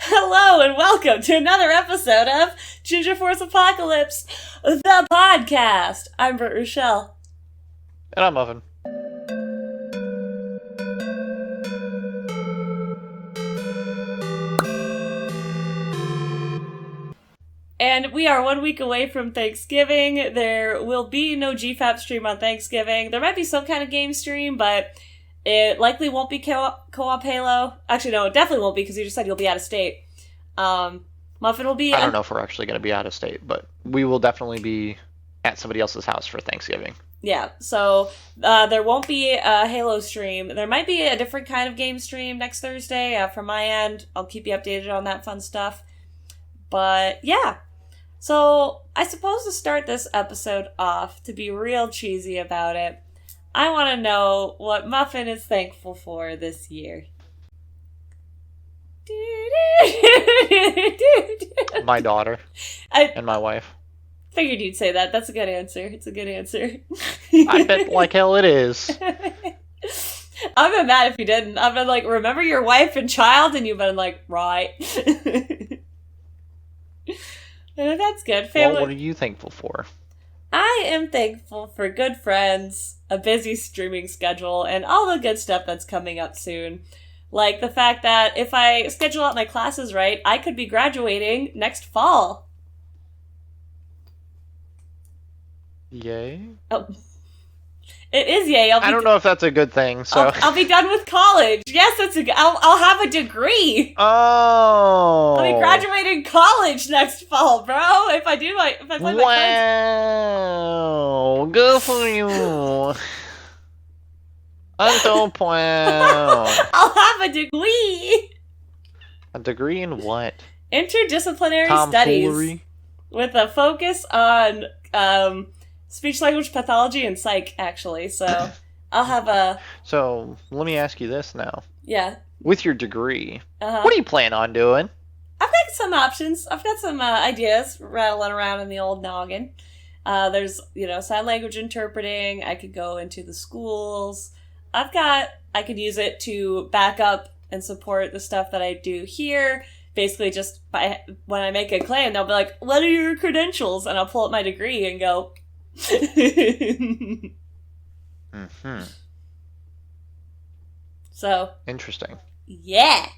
Hello and welcome to another episode of Ginger Force Apocalypse, the podcast. I'm Britt Rochelle. And I'm Muffin. And we are 1 week away from Thanksgiving. There will be no GFAP stream on Thanksgiving. There might be some kind of game stream, but it likely won't be co-op Halo. Actually, no, it definitely won't be because you just said you'll be out of state. Muffin will be... I don't know if we're actually going to be out of state, but we will definitely be at somebody else's house for Thanksgiving. Yeah, so there won't be a Halo stream. There might be a different kind of game stream next Thursday. From my end, I'll keep you updated on that fun stuff. But yeah, so I suppose to start this episode off, to be real cheesy about it, I want to know what Muffin is thankful for this year. My daughter and my wife. Figured you'd say that. That's a good answer. It's a good answer. I bet like hell it is. I've been mad if you didn't. I've been like, remember your wife and child? And you've been like, right. That's good. Family. Well, what are you thankful for? I am thankful for good friends, a busy streaming schedule, and all the good stuff that's coming up soon. Like the fact that if I schedule out my classes right, I could be graduating next fall. Yay? Oh. It is yay. I don't know if that's a good thing, so... I'll be done with college. Yes, I'll have a degree. Oh! I'll be graduating college next fall, bro. If I play my cards. Wow! Good for you! I'm so proud. I'll have a degree. A degree in what? Interdisciplinary Tomfoolery? studies with a focus on speech-language pathology and psych, actually. So I'll have a... So, let me ask you this now. Yeah. With your degree, what do you plan on doing? I've got some options. I've got some ideas rattling around in the old noggin. There's, sign language interpreting. I could go into the schools. I could use it to back up and support the stuff that I do here. Basically, just when I make a claim, they'll be like, what are your credentials? And I'll pull up my degree and go... Mm-hmm. So... Interesting. Yeah!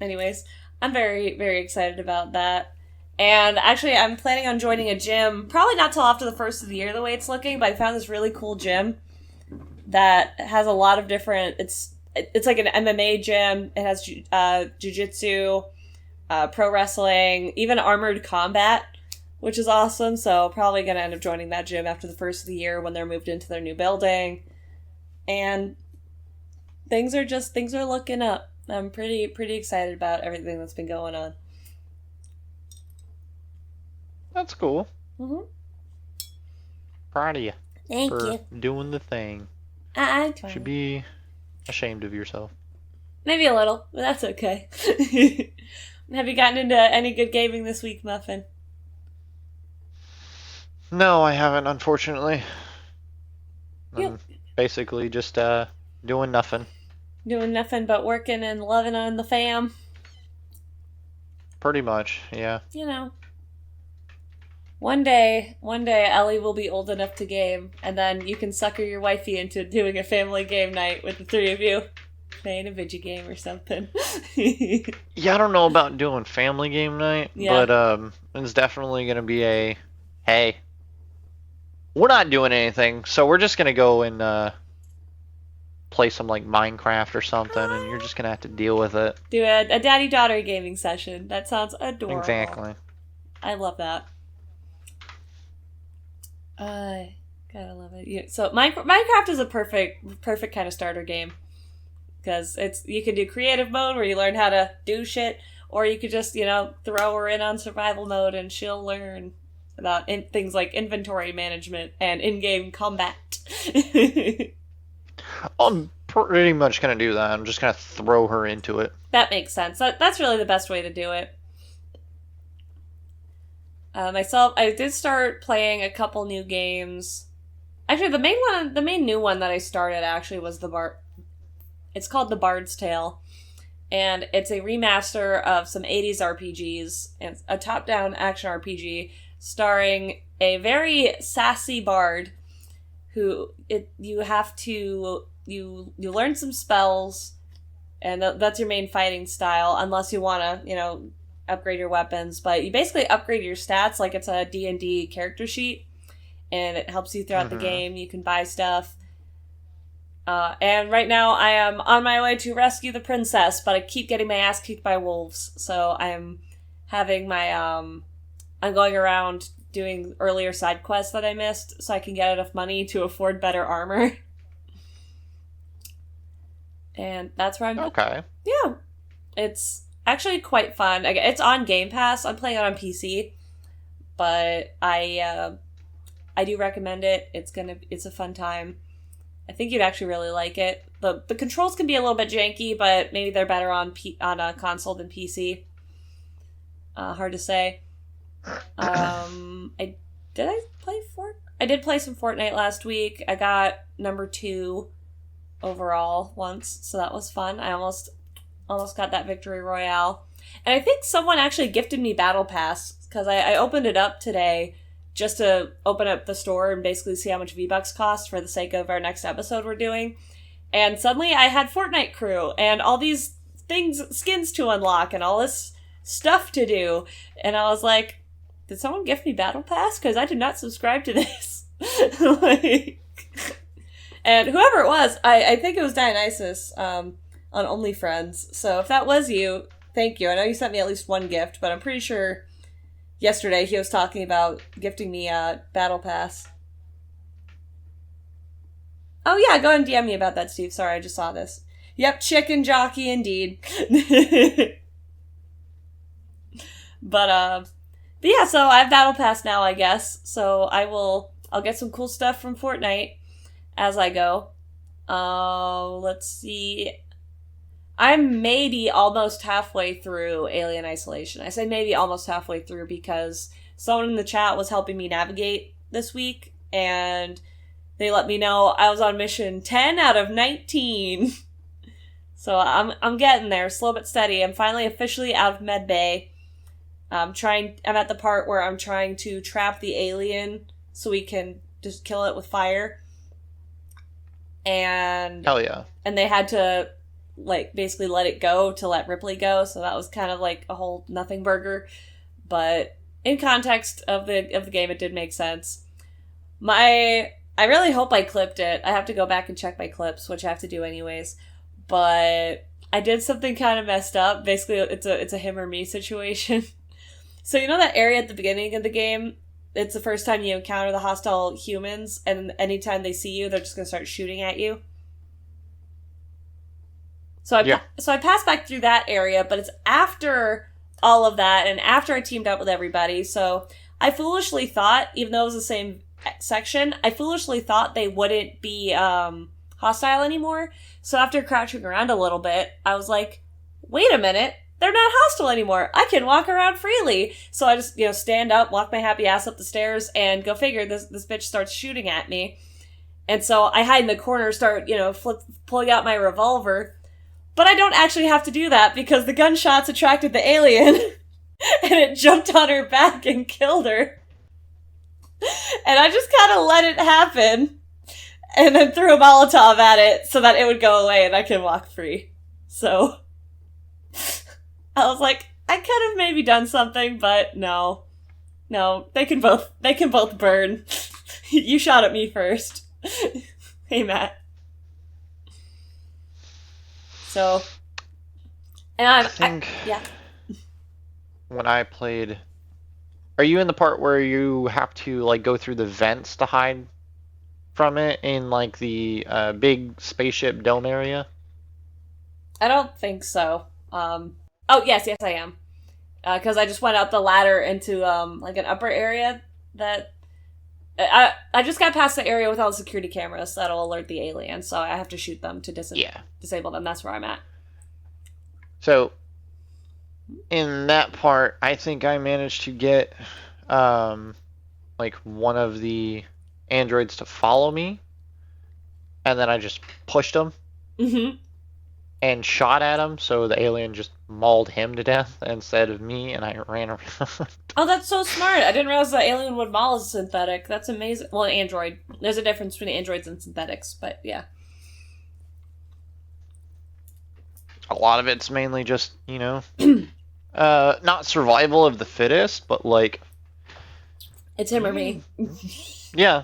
Anyways, I'm very, very excited about that. And actually, I'm planning on joining a gym, probably not till after the first of the year, the way it's looking, but I found this really cool gym that has a lot of different... It's like an MMA gym. It has jiu-jitsu, pro wrestling, even armored combat, which is awesome. So probably going to end up joining that gym after the first of the year when they're moved into their new building. And things are looking up. I'm pretty excited about everything that's been going on. That's cool. Mm-hmm. Proud of you. Thank for you. Doing the thing. I try. Should be ashamed of yourself. Maybe a little, but that's okay. Have you gotten into any good gaming this week, Muffin? No, I haven't, unfortunately. Yep. I'm basically just doing nothing. Doing nothing but working and loving on the fam. Pretty much, yeah. One day, Ellie will be old enough to game, and then you can sucker your wifey into doing a family game night with the three of you. Playing a video game or something. Yeah, I don't know about doing family game night, but it's definitely going to be hey, we're not doing anything, so we're just going to go and play some, like, Minecraft or something, and you're just going to have to deal with it. Do a daddy-daughter gaming session. That sounds adorable. Exactly. I love that. I gotta love it. Yeah, so Minecraft is a perfect kind of starter game because you can do creative mode where you learn how to do shit, or you could just throw her in on survival mode and she'll learn about things like inventory management and in-game combat. I'm pretty much gonna do that. I'm just gonna throw her into it. That makes sense. That's really the best way to do it. I did start playing a couple new games. Actually, the main new one that I started actually was It's called The Bard's Tale. And it's a remaster of some 80s RPGs. And a top-down action RPG starring a very sassy bard who you learn some spells, and that's your main fighting style, unless you want to, upgrade your weapons. But you basically upgrade your stats like it's a D&D character sheet, and it helps you throughout the game. You can buy stuff. And right now I am on my way to rescue the princess, but I keep getting my ass kicked by wolves. So I'm having I'm going around doing earlier side quests that I missed so I can get enough money to afford better armor. And that's where I'm... Okay. Yeah. It's actually quite fun. It's on Game Pass. I'm playing it on PC. But I do recommend it. It's a fun time. I think you'd actually really like it. The controls can be a little bit janky, but maybe they're better on a console than PC. Hard to say. I did play some Fortnite last week. I got number 2 overall once, so that was fun. I almost got that victory royale. And I think someone actually gifted me Battle Pass, because I opened it up today just to open up the store and basically see how much V-Bucks cost for the sake of our next episode we're doing. And suddenly I had Fortnite crew and all these skins to unlock and all this stuff to do. And I was like, did someone gift me Battle Pass? Because I did not subscribe to this. And whoever it was, I think it was Dionysus on OnlyFriends. So if that was you, thank you. I know you sent me at least one gift, but I'm pretty sure yesterday he was talking about gifting me a Battle Pass. Oh yeah, go ahead and DM me about that, Steve. Sorry, I just saw this. Yep, chicken jockey indeed. But yeah, so I have Battle Pass now, I guess. So I'll get some cool stuff from Fortnite as I go. Let's see. I'm maybe almost halfway through Alien Isolation. I say maybe almost halfway through because someone in the chat was helping me navigate this week, and they let me know I was on mission 10 out of 19. So I'm getting there, slow but steady. I'm finally officially out of Med Bay. I'm at the part where I'm trying to trap the alien so we can just kill it with fire. And hell yeah. And they had to basically let it go to let Ripley go, so that was kind of like a whole nothing burger. But in context of the game, it did make sense. I really hope I clipped it. I have to go back and check my clips, which I have to do anyways. But I did something kind of messed up. Basically, it's a him or me situation. So you know that area at the beginning of the game? It's the first time you encounter the hostile humans, and anytime they see you, they're just going to start shooting at you. So I passed back through that area, but it's after all of that, and after I teamed up with everybody. So I foolishly thought, even though it was the same section, I foolishly thought they wouldn't be hostile anymore. So after crouching around a little bit, I was like, wait a minute. They're not hostile anymore. I can walk around freely. So I just, stand up, walk my happy ass up the stairs, and go figure this bitch starts shooting at me. And so I hide in the corner, start, pulling out my revolver. But I don't actually have to do that because the gunshots attracted the alien. And it jumped on her back and killed her. And I just kind of let it happen. And then threw a Molotov at it so that it would go away and I can walk free. So I was like, I could have maybe done something, but no. No, they can both burn. You shot at me first. Hey, Matt. So, and I think when I played, are you in the part where you have to go through the vents to hide from it in the big spaceship dome area? I don't think so. Oh, yes, I am. Because I just went up the ladder into, an upper area that... I just got past the area with all the security cameras that'll alert the aliens, so I have to shoot them to disable them. That's where I'm at. So, in that part, I think I managed to get, one of the androids to follow me, and then I just pushed them. Mm-hmm. and shot at him, so the alien just mauled him to death instead of me, and I ran around. Oh, that's so smart. I didn't realize the alien would maul a synthetic. That's amazing. Well, an android. There's a difference between androids and synthetics, but yeah. A lot of it's mainly just, not survival of the fittest, but like... It's him or me. Yeah.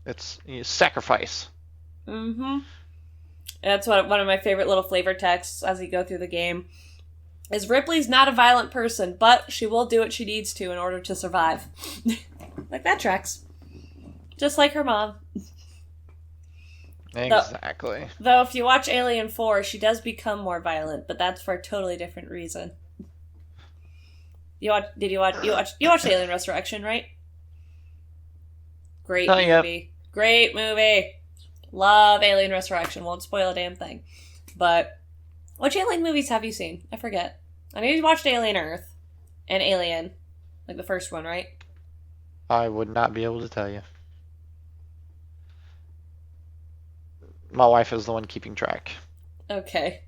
It's sacrifice. Mm-hmm. That's one of my favorite little flavor texts as you go through the game. Is Ripley's not a violent person, but she will do what she needs to in order to survive. Like, that tracks. Just like her mom. Exactly. Though if you watch Alien 4, she does become more violent, but that's for a totally different reason. You watched Alien Resurrection, right? Great movie. Yet. Great movie. Love Alien Resurrection. Won't spoil a damn thing. But which Alien movies have you seen? I forget. I know you watched Alien Earth and Alien, like the first one, right? I would not be able to tell you. My wife is the one keeping track. Okay.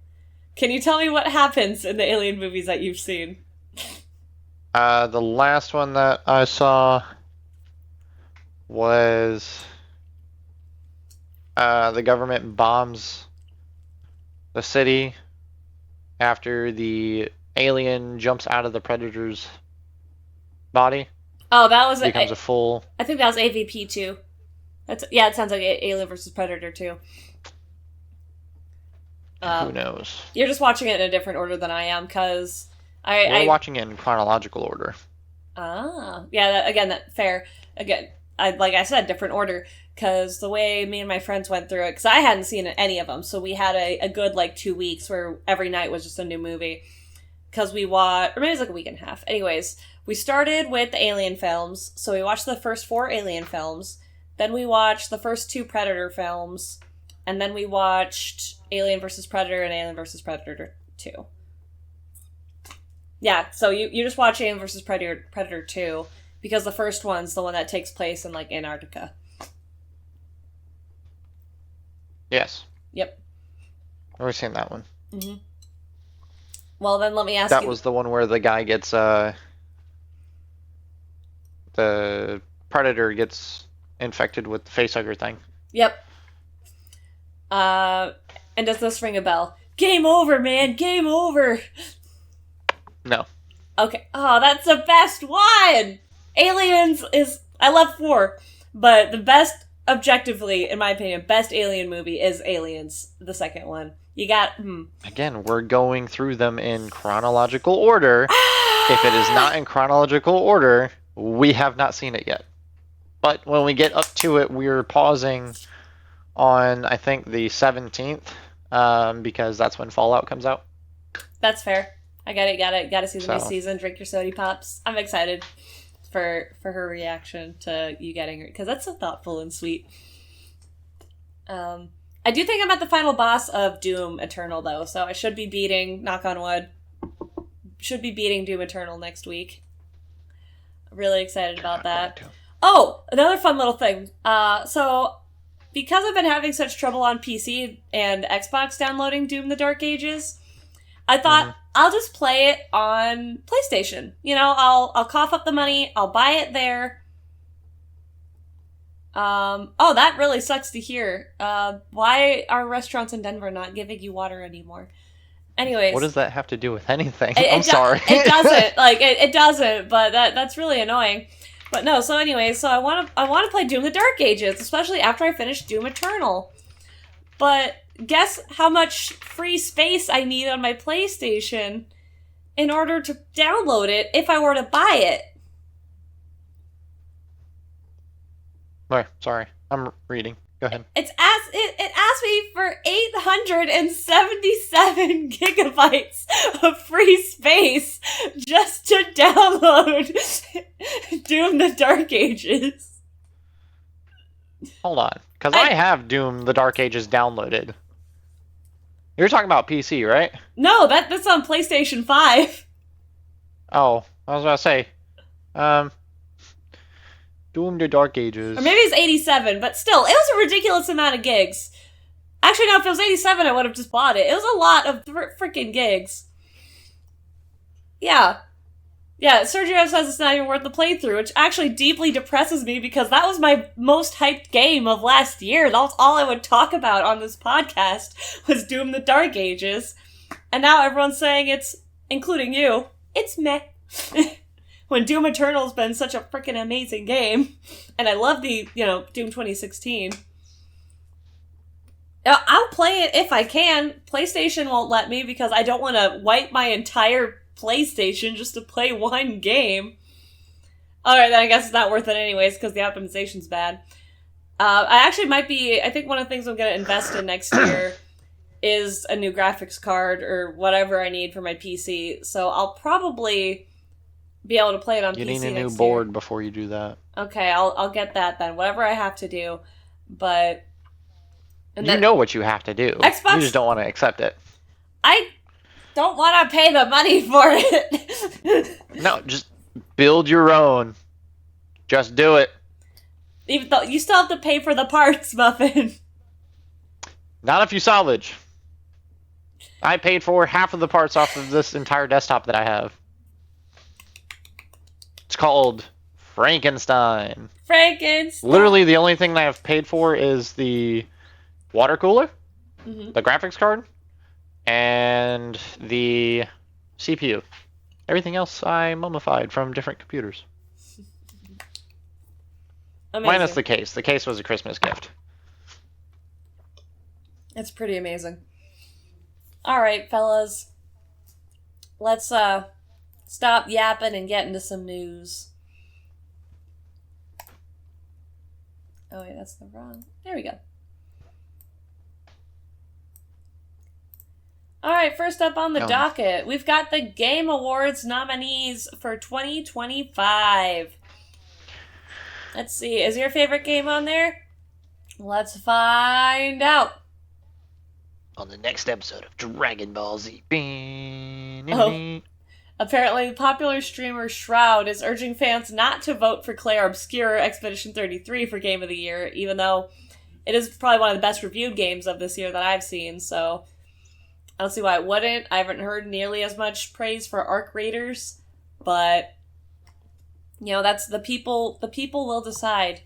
Can you tell me what happens in the Alien movies that you've seen? The last one that I saw was the government bombs the city after the alien jumps out of the Predator's body. Oh, that was... Becomes a full... I think that was AVP 2. Yeah, it sounds like Alien vs. Predator 2. Who knows? You're just watching it in a different order than I am, because... We're watching it in chronological order. Ah. Yeah, fair. Again, like I said, different order, because the way me and my friends went through it, because I hadn't seen any of them, so we had a good, 2 weeks where every night was just a new movie. Because we watched... Or maybe it was a week and a half. Anyways, we started with the Alien films, so we watched the first 4 Alien films, then we watched the first 2 Predator films, and then we watched Alien vs. Predator and Alien vs. Predator 2. Yeah, so you just watch Alien vs. Predator 2, because the first one's the one that takes place in, Antarctica. Yes. Yep. I've seen that one. Mm-hmm. Well, then let me ask you... That was the one where the guy gets, the Predator gets infected with the facehugger thing. Yep. And does this ring a bell? Game over, man! Game over! No. Okay. Oh, that's the best one! Aliens is... I love 4, but the best, objectively, in my opinion, best Alien movie is Aliens, the second one. You got... Again, we're going through them in chronological order. If it is not in chronological order, we have not seen it yet. But when we get up to it, we're pausing on, I think, the 17th, because that's when Fallout comes out. That's fair. I got it. Got to see the new season. Drink your sody pops. I'm excited for her reaction to you getting her, because that's so thoughtful and sweet. I do think I'm at the final boss of Doom Eternal, though, so I should be beating, knock on wood, Doom Eternal next week. Really excited about that. Oh, another fun little thing. So, because I've been having such trouble on PC and Xbox downloading Doom the Dark Ages, I thought I'll just play it on PlayStation. I'll cough up the money, I'll buy it there. Oh, that really sucks to hear. Why are restaurants in Denver not giving you water anymore? Anyways. What does that have to do with anything? I'm sorry. It doesn't. It doesn't, but that's really annoying. But no, so anyways, so I want to play Doom the Dark Ages, especially after I finish Doom Eternal. But guess how much free space I need on my PlayStation in order to download it if I were to buy it? Wait, sorry. I'm reading. Go ahead. It asked me for 877 gigabytes of free space just to download Doom the Dark Ages. Hold on, because I have Doom the Dark Ages downloaded. You're talking about PC, right? No, that's on PlayStation 5. Oh, I was about to say, Doom the Dark Ages. Or maybe it's 87, but still, it was a ridiculous amount of gigs. Actually, no, if it was 87, I would have just bought it. It was a lot of freaking gigs. Yeah. Yeah, Sergio says it's not even worth the playthrough, which actually deeply depresses me because that was my most hyped game of last year. That was all I would talk about on this podcast, was Doom the Dark Ages. And now everyone's saying it's, including you, it's meh. When Doom Eternal's been such a freaking amazing game. And I love the, Doom 2016. I'll play it if I can. PlayStation won't let me because I don't want to wipe my entire PlayStation just to play one game. Alright, then I guess it's not worth it anyways because the optimization's bad. I think one of the things I'm going to invest in next year is a new graphics card or whatever I need for my PC. So I'll probably be able to play it on PC next year. You need a new board before you do that. Okay, I'll get that then. Whatever I have to do. But... You know what you have to do. Xbox... You just don't want to accept it. I don't want to pay the money for it. No, just build your own. Just do it. Even though you still have to pay for the parts, Muffin. Not if you salvage. I paid for half of the parts off of this entire desktop that I have. It's called Frankenstein. Literally the only thing that I've paid for is the water cooler, the graphics card, and the CPU. Everything else I mummified from different computers. Amazing. Minus the case. The case was a Christmas gift. It's pretty amazing. Alright, fellas. Let's stop yapping and get into some news. Oh wait, that's the wrong... There we go. Alright, first up on the docket, we've got the Game Awards nominees for 2025. Let's see, is your favorite game on there? Let's find out. On the next episode of Dragon Ball Z. Apparently, popular streamer Shroud is urging fans not to vote for Claire Obscure Expedition 33 for Game of the Year, even though it is probably one of the best reviewed games of this year that I've seen, so... I don't see why it wouldn't. I haven't heard nearly as much praise for Arc Raiders, but that's the people. The people will decide.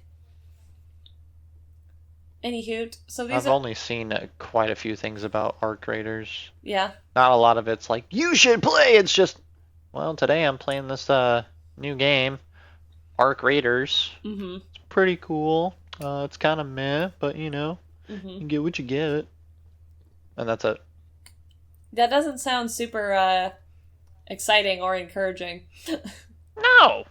Anywho, so I've only seen quite a few things about Arc Raiders. Yeah. Not a lot of it's like you should play. It's just, well, today I'm playing this new game, Arc Raiders. Mm-hmm. It's pretty cool. It's kind of meh, but you get what you get, and that's it. That doesn't sound super exciting or encouraging. No!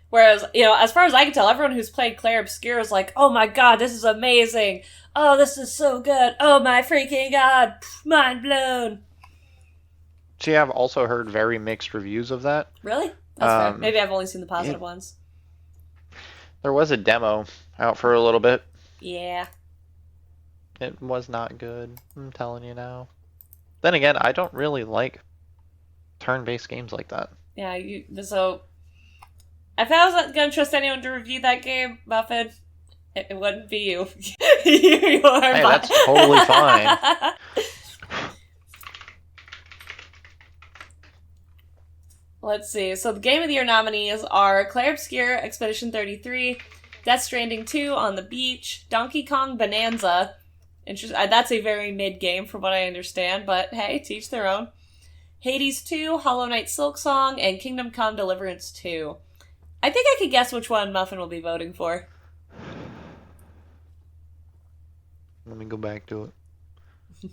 Whereas, as far as I can tell, everyone who's played Claire Obscure is like, oh my god, this is amazing! Oh, this is so good! Oh my freaking god! Mind blown! See, I've also heard very mixed reviews of that. Really? That's fair. Maybe I've only seen the positive ones. There was a demo out for a little bit. Yeah. It was not good, I'm telling you now. Then again, I don't really like turn-based games like that. Yeah, so... If I wasn't going to trust anyone to review that game, Muffin, it wouldn't be you. You are hey, that's totally fine. Let's see. So the Game of the Year nominees are Claire Obscure, Expedition 33, Death Stranding 2, On the Beach, Donkey Kong Bonanza. That's a very mid-game from what I understand, but hey, to each their own. Hades 2, Hollow Knight Silksong, and Kingdom Come Deliverance 2. I think I could guess which one Muffin will be voting for. Let me go back to it.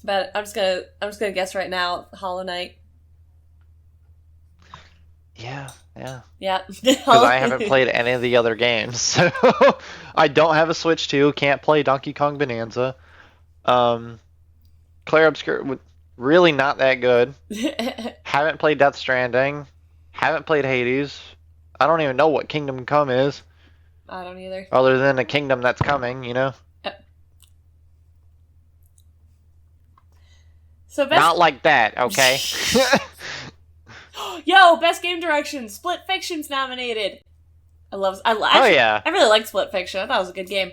But I'm just gonna guess right now, Hollow Knight. Yeah. Yeah. Because I haven't played any of the other games. So I don't have a Switch 2, can't play Donkey Kong Bonanza. Claire Obscure, really not that good. Haven't played Death Stranding. Haven't played Hades. I don't even know what Kingdom Come is. I don't either. Other than a kingdom that's coming, So not like that, okay? Yo, best game direction. Split Fiction's nominated. I really liked Split Fiction. I thought it was a good game.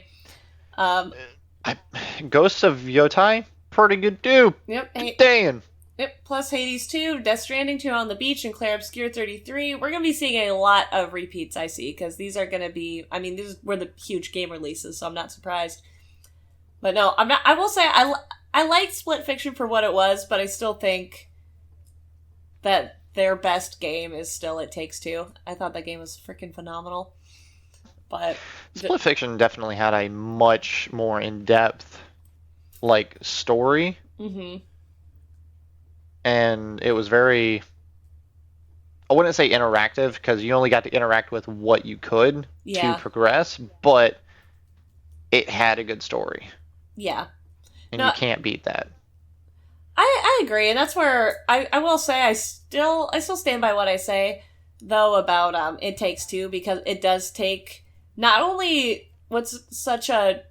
Ghosts of Yotai, pretty good too. Yep. Dang. Yep. Plus Hades 2, Death Stranding 2 on the Beach, and Clair Obscur 33. We're going to be seeing a lot of repeats, I see, because these are going to be, I mean, these were the huge game releases, so I'm not surprised. But no, I'm not, I will say, I liked Split Fiction for what it was, but I still think that their best game is still It Takes Two. I thought that game was freaking phenomenal. But Split Fiction definitely had a much more in-depth, like, story. Mm-hmm. And it was very, I wouldn't say interactive, because you only got to interact with what you could to progress, but it had a good story. Yeah. And you can't beat that. I agree, and that's where I will say I still stand by what I say, though, about It Takes Two, because it does take not only what's such a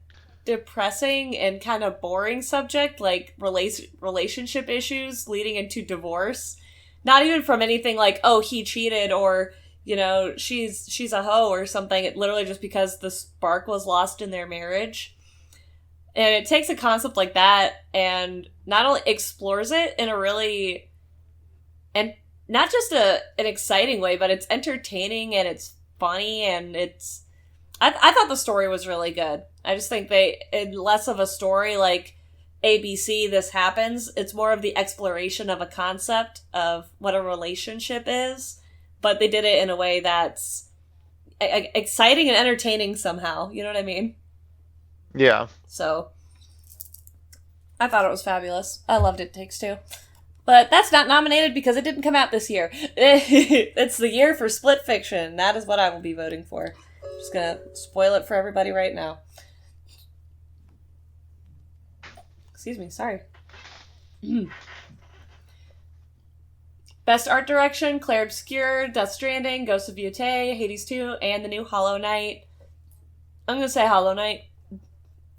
depressing and kind of boring subject, like relationship issues leading into divorce, not even from anything like, oh, he cheated, or, you know, she's a hoe or something. It literally just because the spark was lost in their marriage. And it takes a concept like that and not only explores it in a really, and not just an exciting way, but it's entertaining and it's funny, and it's, I thought the story was really good. I just think less of a story like ABC, This Happens, it's more of the exploration of a concept of what a relationship is, but they did it in a way that's exciting and entertaining somehow. You know what I mean? Yeah. So, I thought it was fabulous. I loved It Takes Two. But that's not nominated because it didn't come out this year. It's the year for Split Fiction. That is what I will be voting for. I'm just gonna spoil it for everybody right now. Excuse me, sorry. Best Art Direction, Clair Obscur, Death Stranding, Ghost of Yotei, Hades 2, and the new Hollow Knight. I'm gonna say Hollow Knight.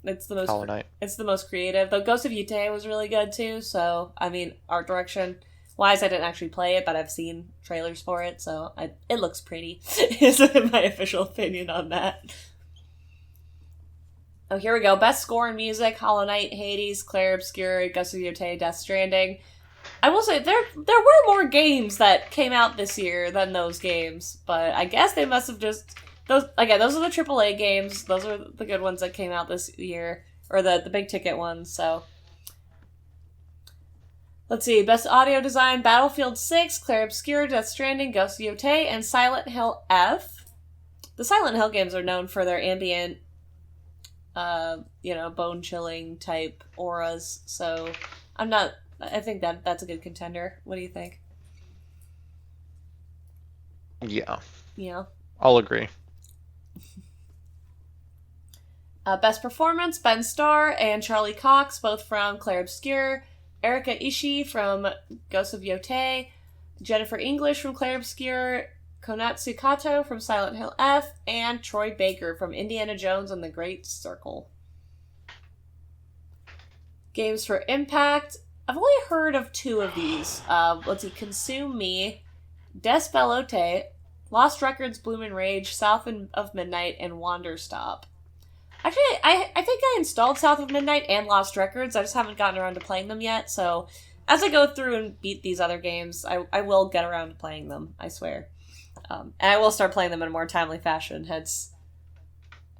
It's the most Hollow Knight. It's the most creative. Though Ghost of Yotei was really good too, so I mean, art direction wise, I didn't actually play it, but I've seen trailers for it, so it looks pretty. Is my official opinion on that. Oh, here we go. Best score in music: Hollow Knight, Hades, Clair Obscur, Ghost of Yotei, Death Stranding. I will say there were more games that came out this year than those games, but I guess they must have just those are the AAA games. Those are the good ones that came out this year, or the big ticket ones. So let's see. Best audio design: Battlefield 6, Clair Obscur, Death Stranding, Ghost of Yotei, and Silent Hill F. The Silent Hill games are known for their ambient, bone-chilling type auras. So I think that's a good contender. What do you think? Yeah. Yeah. I'll agree. Best performance: Ben Starr and Charlie Cox, both from Clair Obscur, Erika Ishii from Ghost of Yotei, Jennifer English from Clair Obscur, Konatsu Kato from Silent Hill F, and Troy Baker from Indiana Jones and the Great Circle. Games for Impact: I've only heard of 2 of these. Let's see. Consume Me, Des Belote, Lost Records, Bloom and Rage, South of Midnight, and Wander Stop. Actually, I think I installed South of Midnight and Lost Records. I just haven't gotten around to playing them yet. So as I go through and beat these other games, I will get around to playing them. I swear. And I will start playing them in a more timely fashion. Hence,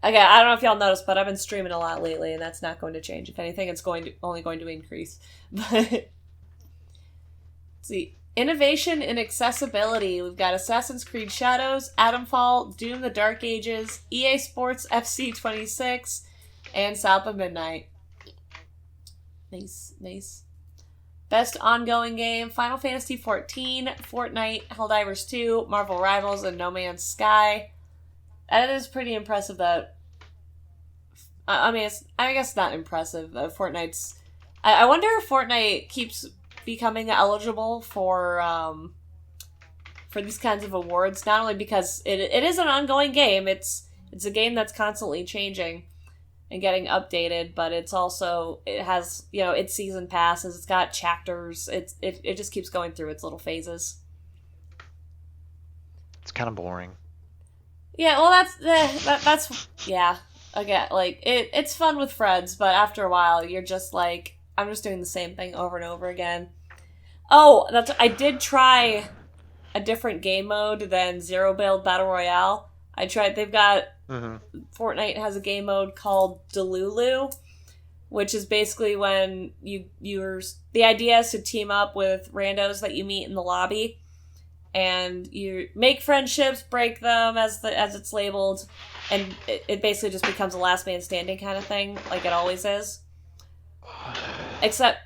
again, I don't know if y'all noticed, but I've been streaming a lot lately, and that's not going to change. If anything, it's only going to increase. But let's see. Innovation in accessibility. We've got Assassin's Creed Shadows, Atomfall, Doom the Dark Ages, EA Sports FC 26, and South of Midnight. Nice. Best ongoing game: Final Fantasy XIV, Fortnite, Helldivers 2, Marvel Rivals, and No Man's Sky. That is pretty impressive that... I guess not impressive. Fortnite's... I wonder if Fortnite keeps becoming eligible for these kinds of awards, not only because it is an ongoing game, it's a game that's constantly changing and getting updated, but it has, its season passes, it's got chapters, it just keeps going through its little phases. It's kind of boring. Yeah, well, that's yeah. again, like, it's fun with friends, but after a while, you're just like, I'm just doing the same thing over and over again. Oh, I did try a different game mode than Zero Build Battle Royale. They've got, Fortnite has a game mode called Delulu, which is basically when the idea is to team up with randos that you meet in the lobby, and you make friendships, break them as it's labeled, and it basically just becomes a last man standing kind of thing, like it always is. Except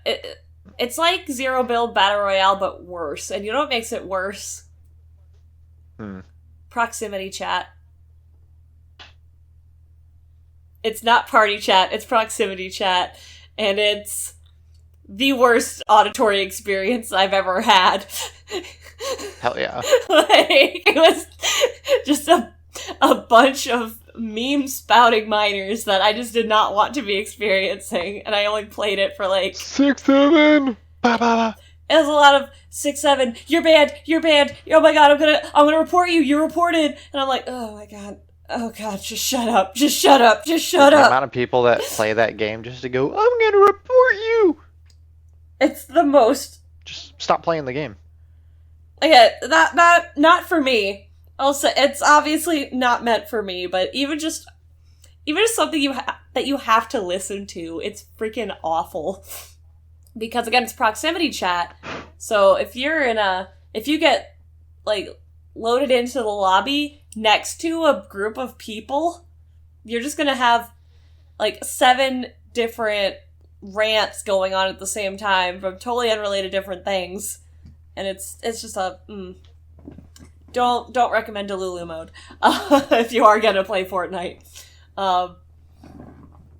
it's like Zero Build Battle Royale, but worse. And you know what makes it worse? Proximity chat. It's not party chat, it's proximity chat. And it's the worst auditory experience I've ever had. Hell yeah. Like, it was just a bunch of meme spouting minors that I just did not want to be experiencing, and I only played it for like 6-7. Ba, ba, ba. It was a lot of 6-7. You're banned. Oh my god, I'm gonna report you. You're reported. And I'm like, oh my god, just shut up. The amount of people that play that game just to go, I'm gonna report you. It's the most. Just stop playing the game. Okay, not for me. Also, it's obviously not meant for me, but even just something that you have to listen to, it's freaking awful. Because again, it's proximity chat. So if you get like loaded into the lobby next to a group of people, you're just gonna have like 7 different rants going on at the same time from totally unrelated different things. And it's just Don't recommend Delulu mode if you are gonna play Fortnite.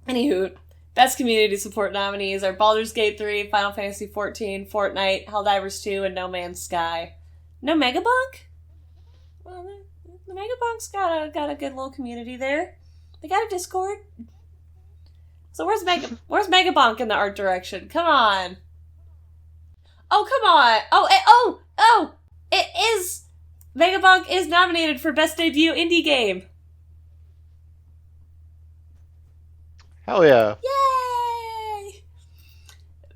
Anywho, best community support nominees are Baldur's Gate 3, Final Fantasy XIV, Fortnite, Helldivers 2, and No Man's Sky. No Megabunk? Well, the Megabunk's got a good little community there. They got a Discord. So where's Megabunk in the art direction? Come on. Oh, come on. It is. Megabunk is nominated for Best Debut Indie Game. Hell yeah. Yay!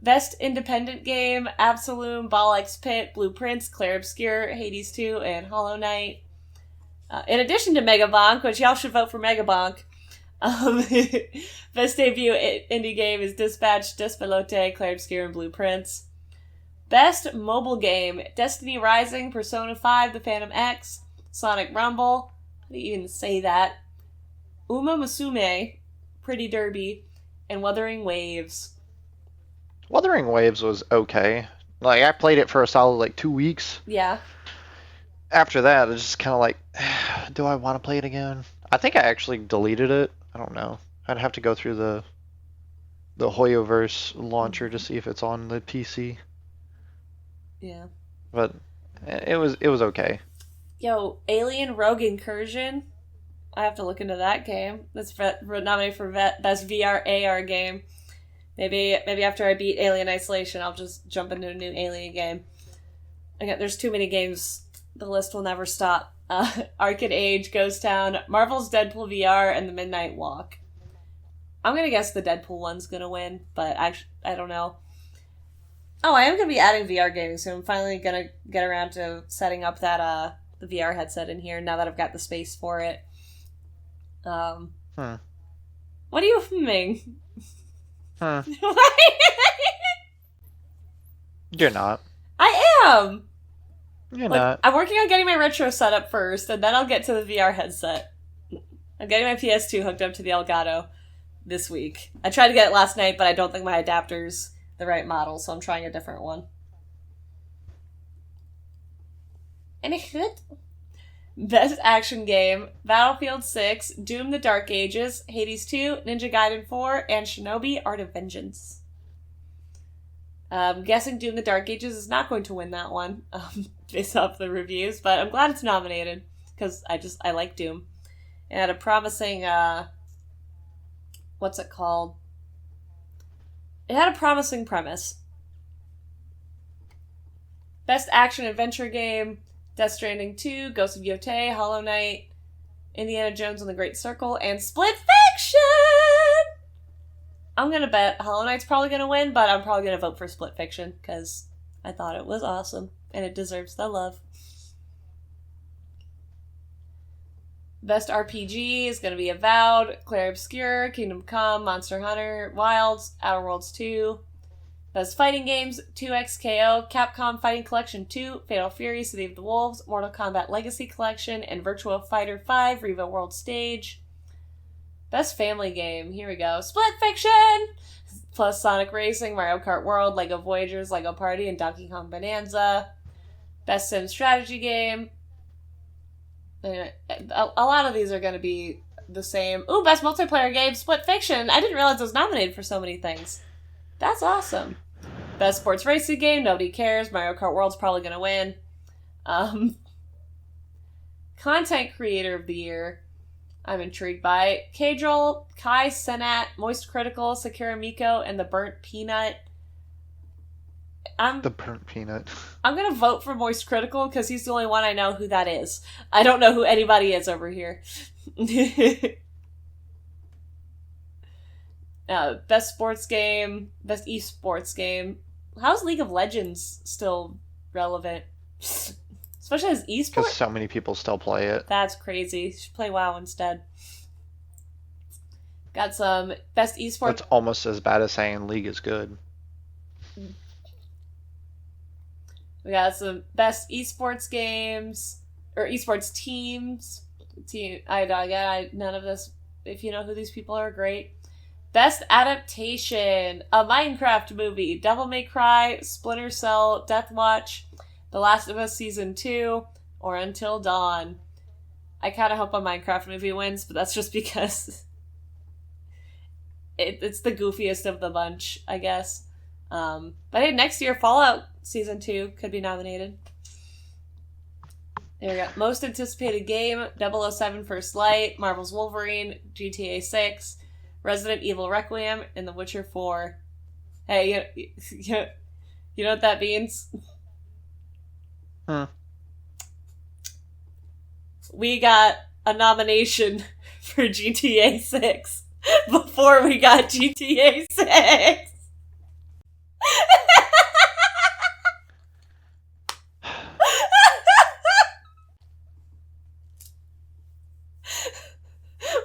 Best Independent Game, Absolum, Ball X Pit, Blueprints, Clair Obscur, Hades 2, and Hollow Knight. In addition to Megabonk, which y'all should vote for Megabonk, Best Debut Indie Game is Dispatch, Despelote, Clair Obscur, and Blueprints. Best Mobile Game, Destiny Rising, Persona 5, The Phantom X, Sonic Rumble, how do you even say that? Uma Musume, Pretty Derby, and Wuthering Waves. Wuthering Waves was okay. Like, I played it for a solid, like, 2 weeks. Yeah. After that, it's just kind of like, do I want to play it again? I think I actually deleted it. I don't know. I'd have to go through the Hoyoverse launcher to see if it's on the PC. Yeah. But it was okay. Yo, Alien Rogue Incursion. I have to look into that game. That's nominated for Best VR AR game. Maybe after I beat Alien Isolation, I'll just jump into a new Alien game. Again, there's too many games. The list will never stop. Arcade Age, Ghost Town, Marvel's Deadpool VR, and The Midnight Walk. I'm gonna guess the Deadpool one's gonna win, but I don't know. Oh, I am going to be adding VR gaming soon. I'm finally going to get around to setting up that the VR headset in here now that I've got the space for it. What are you filming? You're not. I am! You're not. I'm working on getting my retro set up first, and then I'll get to the VR headset. I'm getting my PS2 hooked up to the Elgato this week. I tried to get it last night, but I don't think my adapter's the right model, so I'm trying a different one. Best Action Game, Battlefield 6, Doom the Dark Ages, Hades 2, Ninja Gaiden 4, and Shinobi Art of Vengeance. I'm guessing Doom the Dark Ages is not going to win that one, based off the reviews, but I'm glad it's nominated, because I like Doom. It had a promising, what's it called? It had a promising premise. Best Action Adventure Game, Death Stranding 2, Ghost of Yotei, Hollow Knight, Indiana Jones and the Great Circle, and Split Fiction! I'm gonna bet Hollow Knight's probably gonna win, but I'm probably gonna vote for Split Fiction, because I thought it was awesome, and it deserves the love. Best RPG is gonna be Avowed, Clair Obscur, Kingdom Come, Monster Hunter, Wilds, Outer Worlds 2. Best Fighting Games, 2XKO, Capcom Fighting Collection 2, Fatal Fury, City of the Wolves, Mortal Kombat Legacy Collection, and Virtua Fighter 5, Riva World Stage. Best Family Game, here we go. Split Fiction! Plus Sonic Racing, Mario Kart World, Lego Voyagers, Lego Party, and Donkey Kong Bonanza. Best Sim Strategy Game. A lot of these are going to be the same. Ooh, Best Multiplayer Game, Split Fiction! I didn't realize it was nominated for so many things. That's awesome. Best Sports Racing Game, nobody cares. Mario Kart World's probably going to win. Content Creator of the Year, I'm intrigued by Kadril, Kai Senat, Moist Critical, Sakura Miko, and The Burnt Peanut. The Burnt Peanut. I'm going to vote for Moist Critical because he's the only one I know who that is. I don't know who anybody is over here. Best Sports Game, Best Esports Game. How's League of Legends still relevant? Especially as esports? Because so many people still play it. That's crazy. You should play WoW instead. Got some Best Esports... That's almost as bad as saying League is good. We got some Best Esports Games, or Esports Teams. None of this, if you know who these people are, great. Best Adaptation, a Minecraft movie, Devil May Cry, Splinter Cell, Death Watch, The Last of Us Season 2, or Until Dawn. I kind of hope a Minecraft movie wins, but that's just because it's the goofiest of the bunch, I guess. But hey, next year, Fallout Season 2 could be nominated. There we go. Most Anticipated Game, 007 First Light, Marvel's Wolverine, GTA 6, Resident Evil Requiem, and The Witcher 4. Hey, you know what that means? Huh. We got a nomination for GTA 6 before we got GTA 6.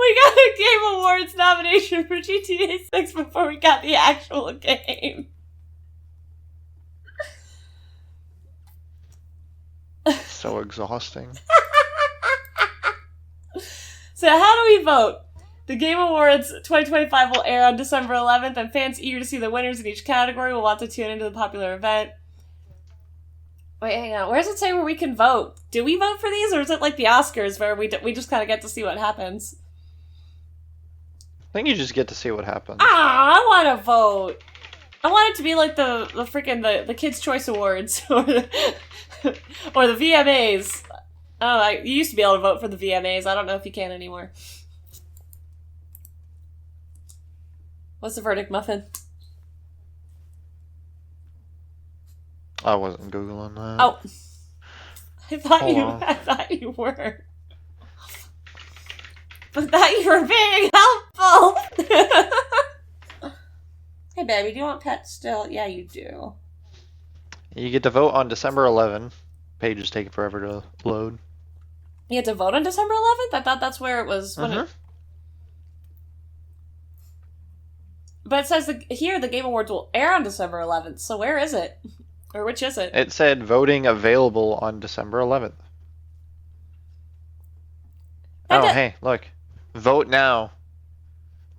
We got a Game Awards nomination for GTA 6 before we got the actual game. So exhausting. So how do we vote? The Game Awards 2025 will air on December 11th, and fans eager to see the winners in each category will want to tune into the popular event. Wait, hang on. Where does it say where we can vote? Do we vote for these, or is it like the Oscars where we just kind of get to see what happens? I think you just get to see what happens. I want to vote. I want it to be like the freaking the Kids' Choice Awards or the VMAs. Oh, you used to be able to vote for the VMAs. I don't know if you can anymore. What's the verdict, Muffin? I wasn't Googling that. Oh. I thought you were. But that you were being helpful. Hey, baby, do you want pets still? Yeah, you do. You get to vote on December 11th. Page is taking forever to load. You get to vote on December 11th? I thought that's where it was. But it says here the Game Awards will air on December 11th. So where is it? Or which is it? It said voting available on December 11th. Hey, look. Vote now.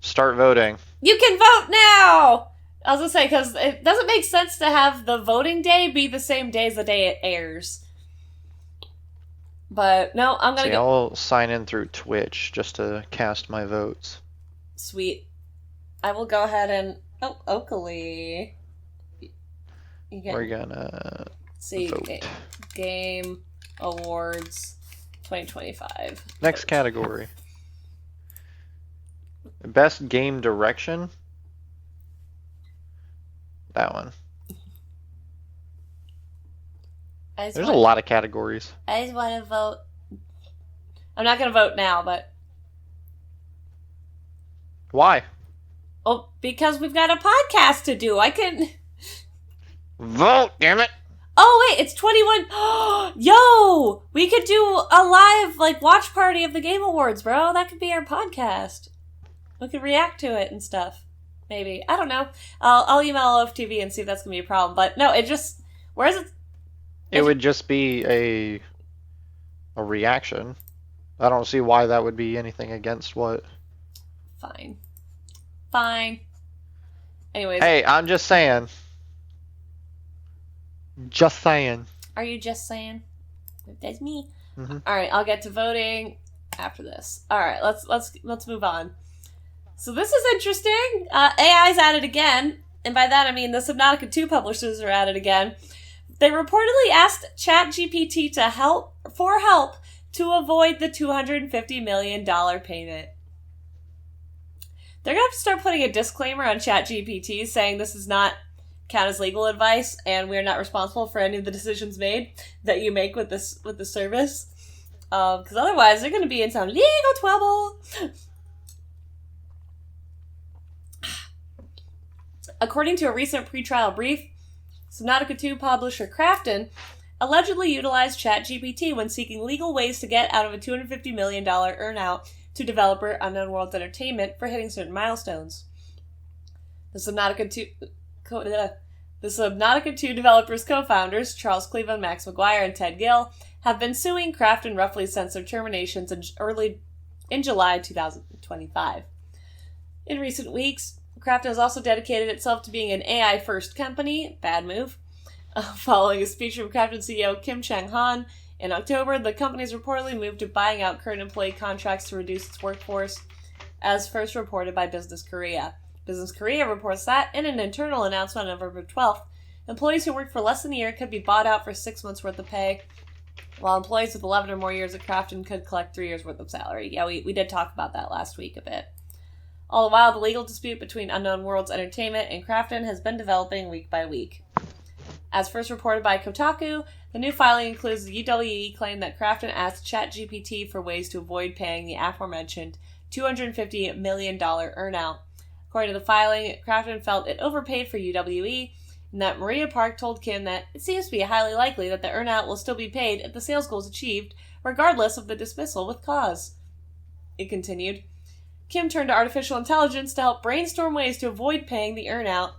Start voting. You can vote now! I was gonna say, because it doesn't make sense to have the voting day be the same day as the day it airs. But, no, I'm gonna I'll sign in through Twitch just to cast my votes. Sweet. I will go ahead and... Oh, Oakley. We're gonna vote. Game Awards 2025. Next category. Best Game Direction. That one. There's a lot of categories. I just want to vote. I'm not going to vote now, but... Why? Oh, because we've got a podcast to do. I can... Vote, damn it! Oh, wait, it's 21... Yo! We could do a live, watch party of the Game Awards, bro. That could be our podcast. We could react to it and stuff. Maybe. I don't know. I'll email OFTV and see if that's going to be a problem. But no, it just... Where is it? It would just be a reaction. I don't see why that would be anything against what. Fine. Anyways. Hey, I'm just saying. Just saying. Are you just saying? That's me. Mm-hmm. All right, I'll get to voting after this. All right, let's move on. So this is interesting. AI's at it again, and by that I mean the Subnautica 2 publishers are at it again. They reportedly asked ChatGPT for help to avoid the $250 million payment. They're going to have to start putting a disclaimer on ChatGPT saying this does not count as legal advice and we're not responsible for any of the decisions made that you make with the service. Because otherwise they're going to be in some legal trouble. According to a recent pretrial brief, Subnautica 2 publisher Krafton allegedly utilized ChatGPT when seeking legal ways to get out of a $250 million earnout to developer Unknown Worlds Entertainment for hitting certain milestones. The Subnautica 2 developers' co-founders, Charles Cleveland, Max McGuire, and Ted Gill, have been suing Krafton roughly since their terminations in July 2025. In recent weeks, Krafton has also dedicated itself to being an AI-first company. Bad move. Following a speech from Krafton CEO Kim Chang-han in October, the company has reportedly moved to buying out current employee contracts to reduce its workforce, as first reported by Business Korea. Business Korea reports that, in an internal announcement on November 12th, employees who worked for less than a year could be bought out for 6 months' worth of pay, while employees with 11 or more years at Krafton could collect 3 years' worth of salary. Yeah, we did talk about that last week a bit. All the while, the legal dispute between Unknown Worlds Entertainment and Krafton has been developing week by week. As first reported by Kotaku, the new filing includes the UWE claim that Krafton asked ChatGPT for ways to avoid paying the aforementioned $250 million earnout. According to the filing, Krafton felt it overpaid for UWE, and that Maria Park told Kim that it seems to be highly likely that the earnout will still be paid if the sales goals achieved, regardless of the dismissal with cause. It continued. Kim turned to artificial intelligence to help brainstorm ways to avoid paying the earnout.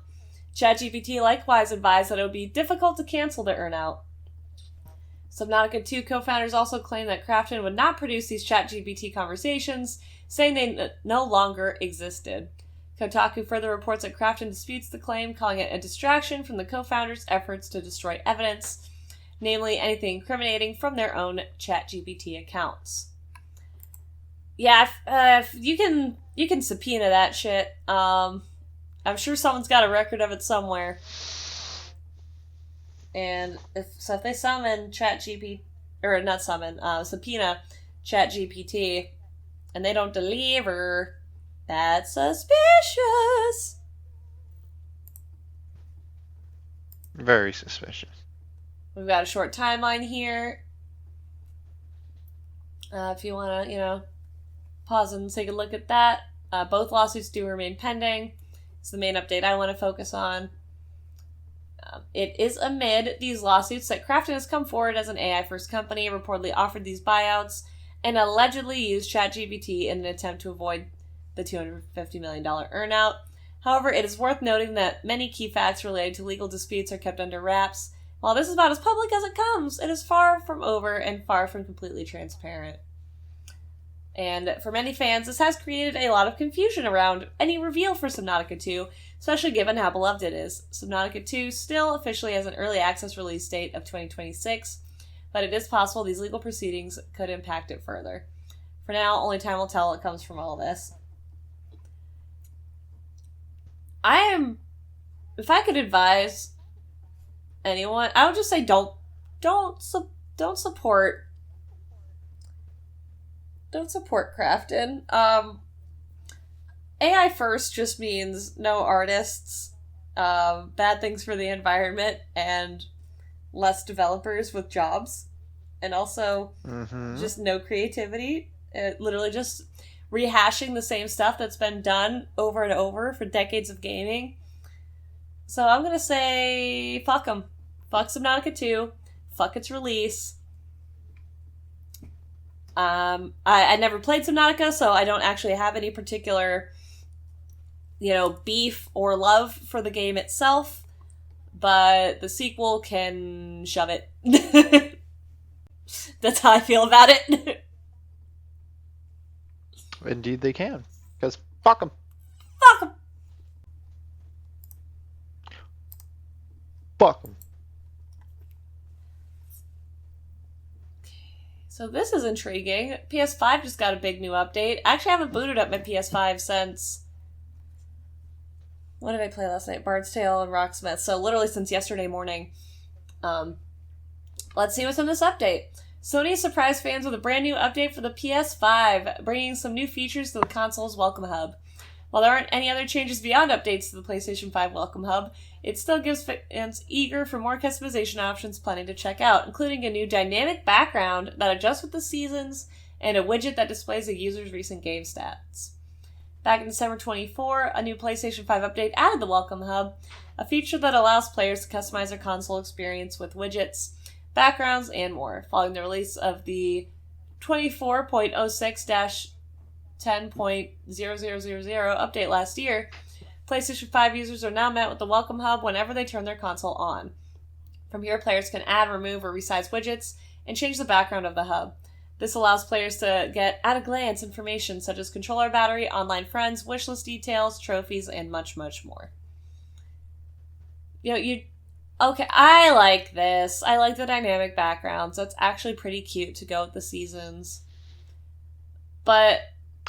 ChatGPT likewise advised that it would be difficult to cancel the earnout. Subnautica 2 co-founders also claimed that Krafton would not produce these ChatGPT conversations, saying they no longer existed. Kotaku further reports that Krafton disputes the claim, calling it a distraction from the co-founders' efforts to destroy evidence, namely anything incriminating from their own ChatGPT accounts. Yeah, if you can subpoena that shit. I'm sure someone's got a record of it somewhere. And if they summon subpoena ChatGPT, and they don't deliver, that's suspicious. Very suspicious. We've got a short timeline here. If you want to, pause and take a look at that. Both lawsuits do remain pending. It's the main update I want to focus on. It is amid these lawsuits that Krafton has come forward as an AI-first company, reportedly offered these buyouts, and allegedly used ChatGPT in an attempt to avoid the $250 million earnout. However, it is worth noting that many key facts related to legal disputes are kept under wraps. While this is about as public as it comes, it is far from over and far from completely transparent. And for many fans, this has created a lot of confusion around any reveal for Subnautica 2, especially given how beloved it is. Subnautica 2 still officially has an early access release date of 2026, but it is possible these legal proceedings could impact it further. For now, only time will tell what comes from all this. If I could advise anyone, I would just say don't support Krafton. AI first just means no artists, bad things for the environment, and less developers with jobs, and also just no creativity. It literally just rehashing the same stuff that's been done over and over for decades of gaming. So I'm gonna say fuck them. Fuck Subnautica 2. Fuck its release. I never played Subnautica, so I don't actually have any particular, beef or love for the game itself. But the sequel can shove it. That's how I feel about it. Indeed they can. Because fuck them. Fuck them. Fuck them. So this is intriguing. PS5 just got a big new update. I actually haven't booted up my PS5 since... What did I play last night? Bard's Tale and Rocksmith. So literally since yesterday morning. Let's see what's in this update. Sony surprised fans with a brand new update for the PS5, bringing some new features to the console's Welcome Hub. While there aren't any other changes beyond updates to the PlayStation 5 Welcome Hub, it still gives fans eager for more customization options plenty to check out, including a new dynamic background that adjusts with the seasons and a widget that displays a user's recent game stats. Back in December 24, a new PlayStation 5 update added the Welcome Hub, a feature that allows players to customize their console experience with widgets, backgrounds, and more. Following the release of the 24.06-10.0000 update last year, PlayStation 5 users are now met with the Welcome Hub whenever they turn their console on. From here, players can add, remove, or resize widgets and change the background of the hub. This allows players to get at-a-glance information such as controller battery, online friends, wishlist details, trophies, and much, much more. Okay, I like this. I like the dynamic backgrounds. That's actually pretty cute to go with the seasons. But...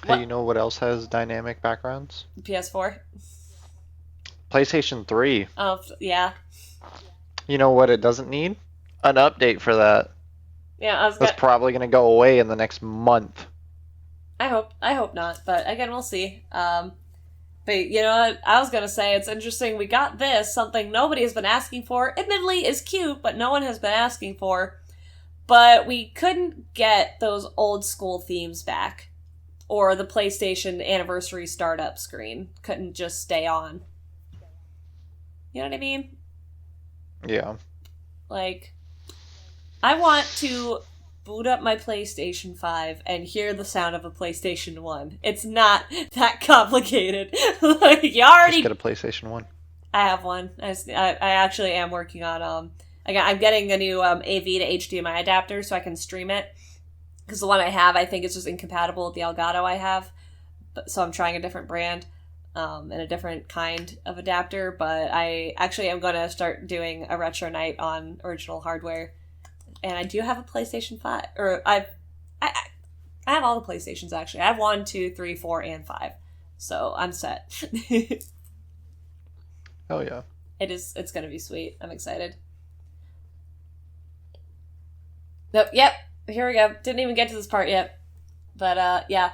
Hey, you know what else has dynamic backgrounds? PS4? PlayStation 3. Oh, yeah. You know what it doesn't need? An update for that. Yeah, That's probably going to go away in the next month. I hope not, but again, we'll see. But you know what? I was going to say, it's interesting. We got this, something nobody has been asking for. Admittedly, is cute, but no one has been asking for. But we couldn't get those old school themes back. Or the PlayStation anniversary startup screen couldn't just stay on. You know what I mean? Yeah. Like, I want to boot up my PlayStation 5 and hear the sound of a PlayStation 1. It's not that complicated. Like, you already... Just get a PlayStation 1. I have one. I actually am working on... I'm getting a new AV to HDMI adapter so I can stream it. Because the one I have, I think, is just incompatible with the Elgato I have. So I'm trying a different brand and a different kind of adapter. But I actually am going to start doing a retro night on original hardware. And I do have a PlayStation 5. Or I have all the PlayStations, actually. I have 1, 2, 3, 4, and 5. So I'm set. Oh, yeah. It's going to be sweet. I'm excited. Nope, yep. Here we go. Didn't even get to this part yet. But, yeah.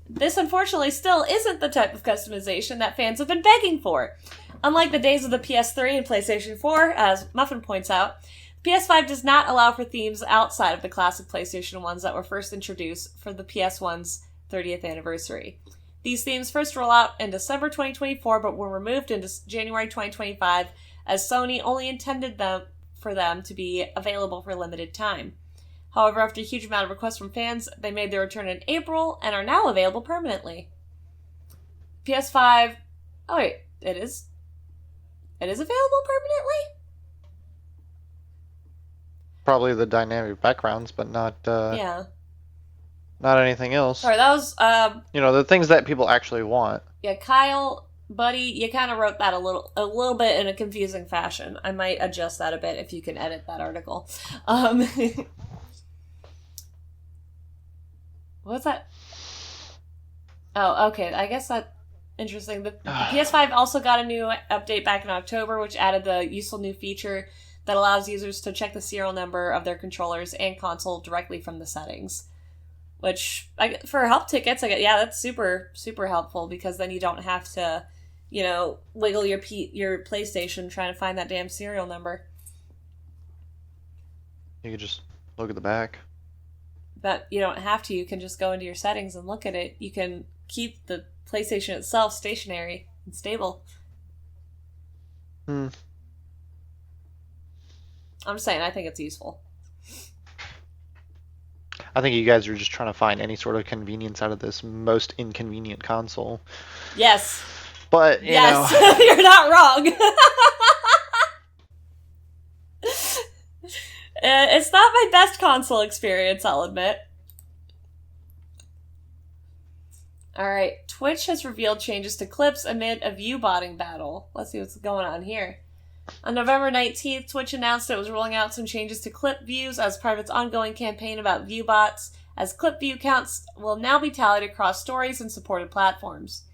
This, unfortunately, still isn't the type of customization that fans have been begging for. Unlike the days of the PS3 and PlayStation 4, as Muffin points out, PS5 does not allow for themes outside of the classic PlayStation ones that were first introduced for the PS1's 30th anniversary. These themes first rolled out in December 2024, but were removed in January 2025, as Sony only intended for them to be available for a limited time. However, after a huge amount of requests from fans, they made their return in April and are now available permanently. PS5... Oh wait, it is? It is available permanently? Probably the dynamic backgrounds, but not yeah. Not anything else. Sorry, that was the things that people actually want. Yeah, Kyle, buddy, you kind of wrote that a little bit in a confusing fashion. I might adjust that a bit if you can edit that article. What's that? Oh, okay. I guess that's interesting. The PS5 also got a new update back in October, which added the useful new feature that allows users to check the serial number of their controllers and console directly from the settings. Which, for help tickets, that's super, super helpful, because then you don't have to, wiggle your PlayStation trying to find that damn serial number. You could just look at the back. But you don't have to. You can just go into your settings and look at it. You can keep the PlayStation itself stationary and stable. Hmm. I'm just saying, I think it's useful. I think you guys are just trying to find any sort of convenience out of this most inconvenient console. Yes. But, you know. You're not wrong. It's not my best console experience, I'll admit. Alright, Twitch has revealed changes to clips amid a view-botting battle. Let's see what's going on here. On November 19th, Twitch announced it was rolling out some changes to clip views as part of its ongoing campaign about view bots, as clip view counts will now be tallied across stories and supported platforms.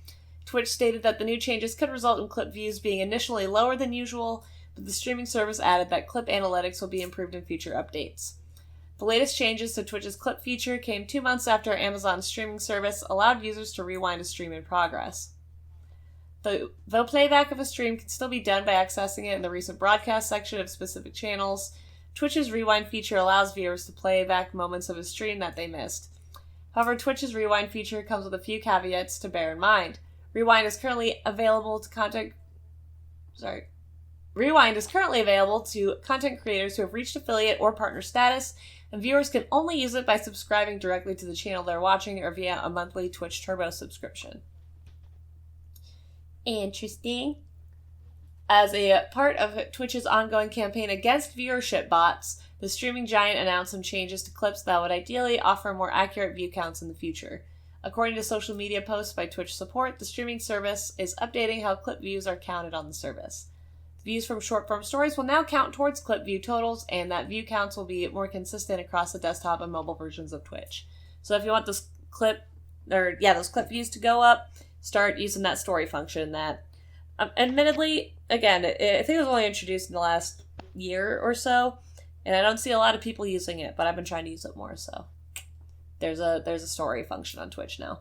Twitch stated that the new changes could result in clip views being initially lower than usual, but the streaming service added that clip analytics will be improved in future updates. The latest changes to Twitch's clip feature came 2 months after Amazon's streaming service allowed users to rewind a stream in progress. Though playback of a stream can still be done by accessing it in the recent broadcast section of specific channels, Twitch's rewind feature allows viewers to play back moments of a stream that they missed. However, Twitch's rewind feature comes with a few caveats to bear in mind. Rewind is currently available to content creators who have reached affiliate or partner status, and viewers can only use it by subscribing directly to the channel they're watching or via a monthly Twitch Turbo subscription. Interesting. As a part of Twitch's ongoing campaign against viewership bots, the streaming giant announced some changes to clips that would ideally offer more accurate view counts in the future. According to social media posts by Twitch support, the streaming service is updating how clip views are counted on the service. Views from short-form stories will now count towards clip view totals, and that view counts will be more consistent across the desktop and mobile versions of Twitch. So if you want those clip views to go up, start using that story function that, admittedly, again, I think it was only introduced in the last year or so, and I don't see a lot of people using it, but I've been trying to use it more, so there's a story function on Twitch now.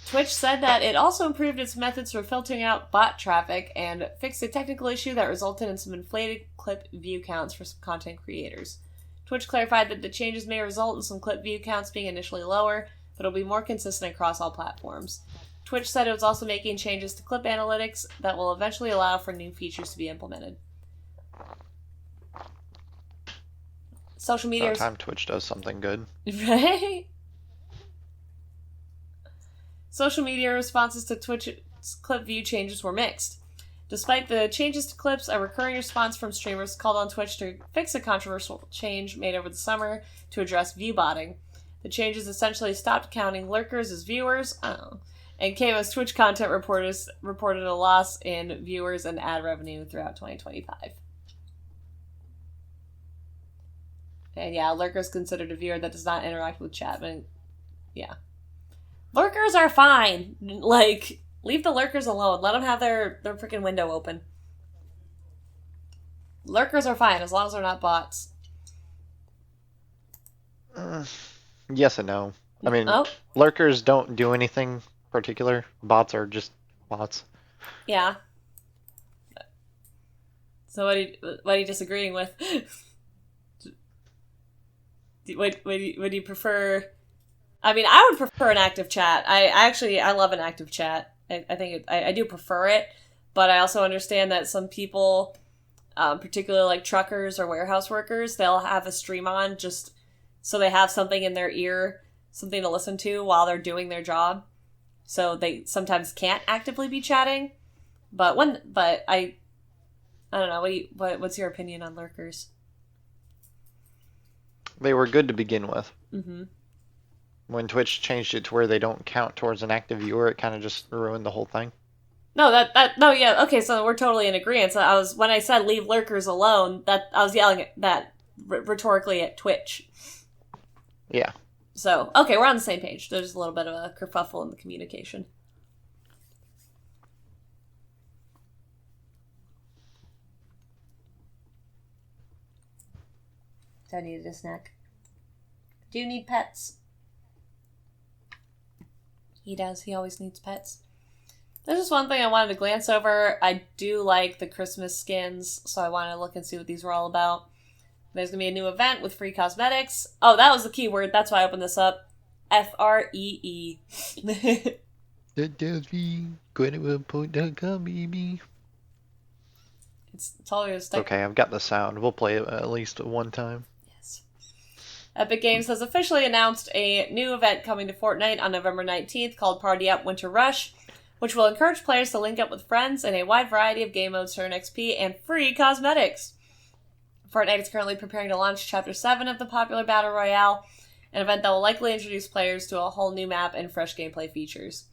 Twitch said that it also improved its methods for filtering out bot traffic and fixed a technical issue that resulted in some inflated clip view counts for some content creators. Twitch clarified that the changes may result in some clip view counts being initially lower, but it'll be more consistent across all platforms. Twitch said it was also making changes to clip analytics that will eventually allow for new features to be implemented. Social media. About time Twitch does something good. Right? Social media responses to Twitch's clip view changes were mixed. Despite the changes to clips, a recurring response from streamers called on Twitch to fix a controversial change made over the summer to address view botting. The changes essentially stopped counting lurkers as viewers, and came as Twitch content reporters reported a loss in viewers and ad revenue throughout 2025. And yeah, lurkers considered a viewer that does not interact with chat, but yeah. Lurkers are fine. Like, leave the lurkers alone. Let them have their freaking window open. Lurkers are fine, as long as they're not bots. Yes and no. I mean, lurkers don't do anything particular. Bots are just bots. Yeah. So what are you disagreeing with? Would you prefer... I mean, I would prefer an active chat. I love an active chat. I think I do prefer it, but I also understand that some people, particularly like truckers or warehouse workers, they'll have a stream on just so they have something in their ear, something to listen to while they're doing their job. So they sometimes can't actively be chatting. But I don't know. What's your opinion on lurkers? They were good to begin with. Mm-hmm. When Twitch changed it to where they don't count towards an active viewer, it kind of just ruined the whole thing. Yeah, okay, so we're totally in agreement. So when I said leave lurkers alone, that I was yelling at that rhetorically at Twitch. Yeah. So, okay, we're on the same page. There's a little bit of a kerfuffle in the communication. I needed a snack. Do you need pets? He does. He always needs pets. There's just one thing I wanted to glance over. I do like the Christmas skins, so I wanted to look and see what these were all about. There's going to be a new event with free cosmetics. Oh, that was the keyword. That's why I opened this up. FREE. It's all yours. Okay, I've got the sound. We'll play it at least one time. Yes. Epic Games has officially announced a new event coming to Fortnite on November 19th called Party Up Winter Rush, which will encourage players to link up with friends in a wide variety of game modes to earn XP and free cosmetics. Fortnite is currently preparing to launch Chapter 7 of the popular Battle Royale, an event that will likely introduce players to a whole new map and fresh gameplay features.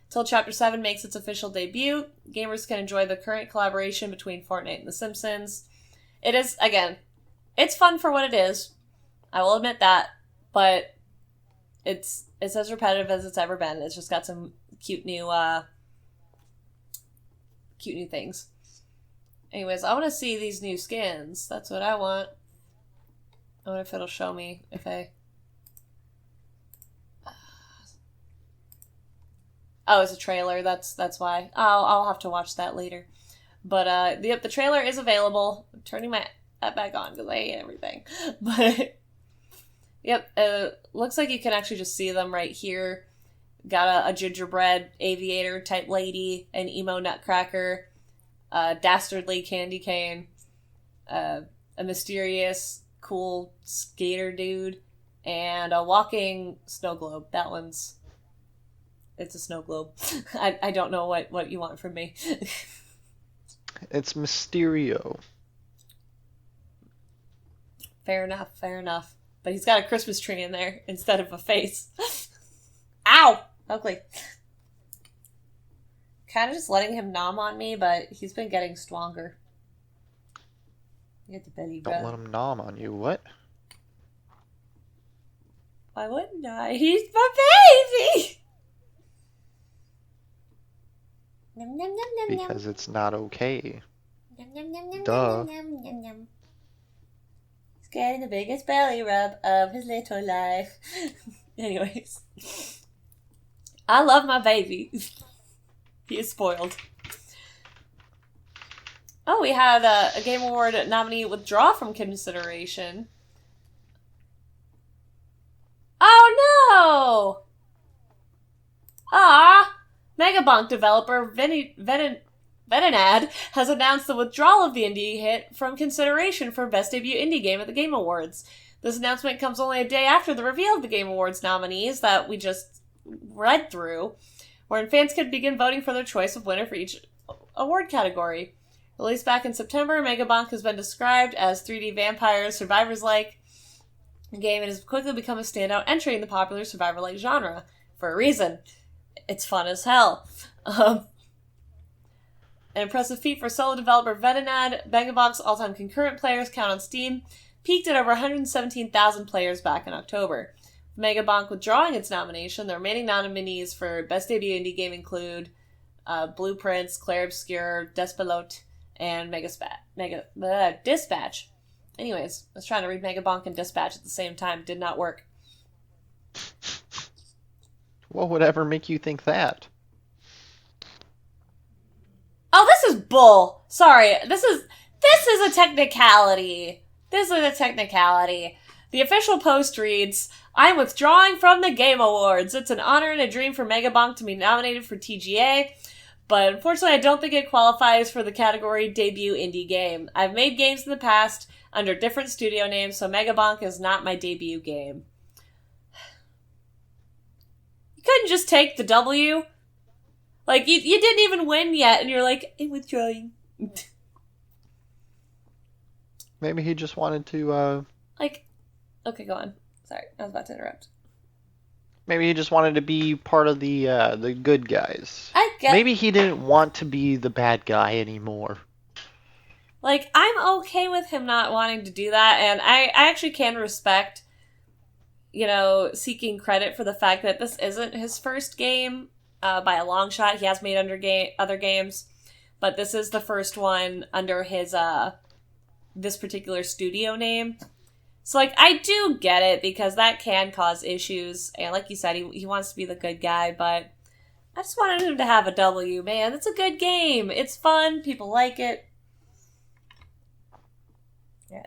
Till Chapter 7 makes its official debut, gamers can enjoy the current collaboration between Fortnite and The Simpsons. It is, again, it's fun for what it is. I will admit that, but it's as repetitive as it's ever been. It's just got some cute new things. Anyways, I want to see these new skins. That's what I want. I wonder if it'll show me if I... Oh, it's a trailer. That's why. I'll have to watch that later. But the trailer is available. I'm turning that back on because I hate everything. But yep, looks like you can actually just see them right here. Got a gingerbread aviator type lady, an emo nutcracker, a dastardly candy cane, a mysterious cool skater dude, and a walking snow globe. That one's... It's a snow globe. I don't know what you want from me. It's Mysterio. Fair enough. But he's got a Christmas tree in there instead of a face. Ow! Ugly. Kind of just letting him nom on me, but he's been getting stronger. You get the belly rub. Don't let him nom on you. What? Why wouldn't I? He's my baby! Nom, nom, nom, nom, because it's not okay. Nom, nom, nom, nom, Duh. nom, nom, nom, nom. He's getting the biggest belly rub of his little life. Anyways. I love my baby. He is spoiled. Oh, we had a Game Award nominee withdraw from consideration. Oh no! Ah! Megabonk developer Venonad has announced the withdrawal of the indie hit from consideration for Best Debut Indie Game at the Game Awards. This announcement comes only a day after the reveal of the Game Awards nominees that we just read through, wherein fans could begin voting for their choice of winner for each award category. Released back in September, Megabonk has been described as 3D vampire survivors-like game and has quickly become a standout entry in the popular survivor-like genre. For a reason. It's fun as hell. An impressive feat for solo developer Venonad. Megabonk's all-time concurrent players count on Steam peaked at over 117,000 players back in October. With Megabonk withdrawing its nomination, the remaining nominees for Best Debut Indie Game include Blueprints, Clair Obscur, Despelote, and Dispatch. Anyways, I was trying to read Megabonk and Dispatch at the same time. Did not work. What would ever make you think that? Oh, this is bull. Sorry, this is a technicality. The official post reads, "I'm withdrawing from the Game Awards. It's an honor and a dream for Megabonk to be nominated for TGA, but unfortunately I don't think it qualifies for the category Debut Indie Game. I've made games in the past under different studio names, so Megabonk is not my debut game." You couldn't just take the W? Like, you didn't even win yet, and you're like, I'm withdrawing. Maybe he just wanted to, Like, okay, go on. Sorry, I was about to interrupt. Maybe he just wanted to be part of the good guys. I get... Maybe he didn't want to be the bad guy anymore. Like, I'm okay with him not wanting to do that, and I actually can respect, seeking credit for the fact that this isn't his first game by a long shot. He has made other games, but this is the first one under his this particular studio name. So, like, I do get it, because that can cause issues, and like you said, he wants to be the good guy, but I just wanted him to have a W, man. It's a good game. It's fun. People like it. Yeah.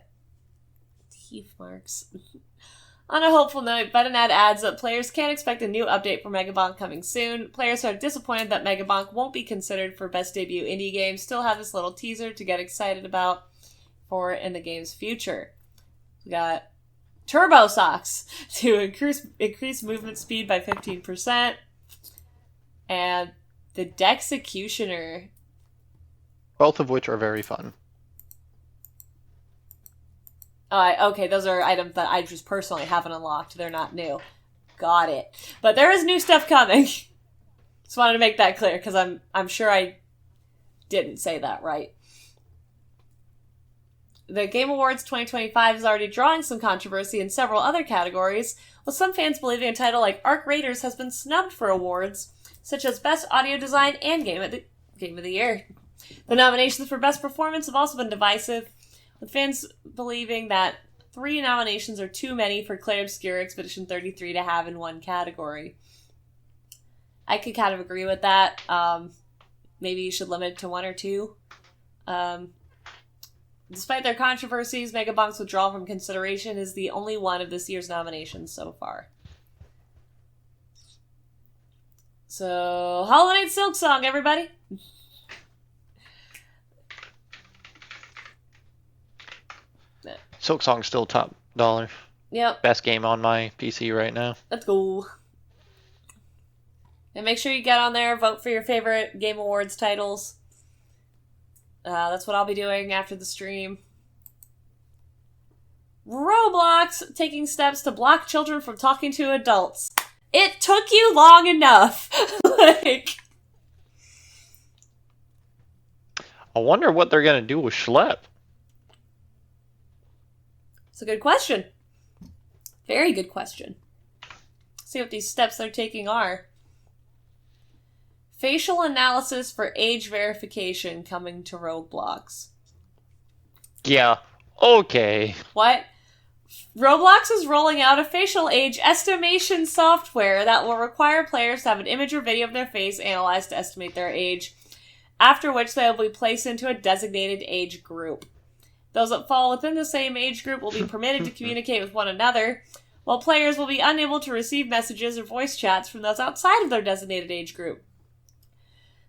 Teeth marks. On a hopeful note, Buttonad adds that players can expect a new update for Megabonk coming soon. Players who are disappointed that Megabonk won't be considered for Best Debut Indie Game still have this little teaser to get excited about for in the game's future. We got Turbo Socks to increase movement speed by 15%. And the Dexecutioner. Both of which are very fun. Okay, those are items that I just personally haven't unlocked. They're not new. Got it. But there is new stuff coming. Just wanted to make that clear, because I'm sure I didn't say that right. The Game Awards 2025 is already drawing some controversy in several other categories, with some fans believing a title like Arc Raiders has been snubbed for awards, such as Best Audio Design and Game of the Year. The nominations for Best Performance have also been divisive, with fans believing that 3 nominations are too many for Clair Obscur Expedition 33 to have in one category. I could kind of agree with that. Maybe you should limit it to 1 or 2. Despite their controversies, Megabonk's withdrawal from consideration is the only one of this year's nominations so far. So, Hollow Knight Silksong, everybody! Silksong's still top dollar. Yep. Best game on my PC right now. Let's go. And make sure you get on there, vote for your favorite Game Awards titles. That's what I'll be doing after the stream. Roblox taking steps to block children from talking to adults. It took you long enough. Like, I wonder what they're gonna do with Schlepp. it's a good question. Very good question. See what these steps they're taking are. Facial analysis for age verification coming to Roblox. Yeah. Okay. What? Roblox is rolling out a facial age estimation software that will require players to have an image or video of their face analyzed to estimate their age, after which they will be placed into a designated age group. Those that fall within the same age group will be permitted to communicate with one another, while players will be unable to receive messages or voice chats from those outside of their designated age group.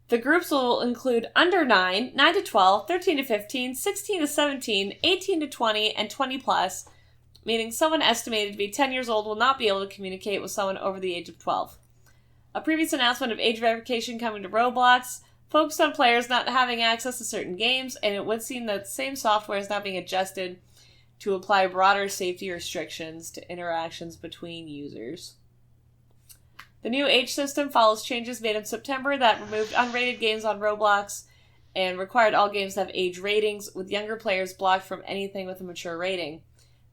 The groups will include under 9, 9 to 12, 13 to 15, 16 to 17, 18 to 20, and 20 plus, meaning someone estimated to be 10 years old will not be able to communicate with someone over the age of 12. A previous announcement of age verification coming to Roblox focused on players not having access to certain games, and it would seem that the same software is now being adjusted to apply broader safety restrictions to interactions between users. The new age system follows changes made in September that removed unrated games on Roblox and required all games to have age ratings, with younger players blocked from anything with a mature rating.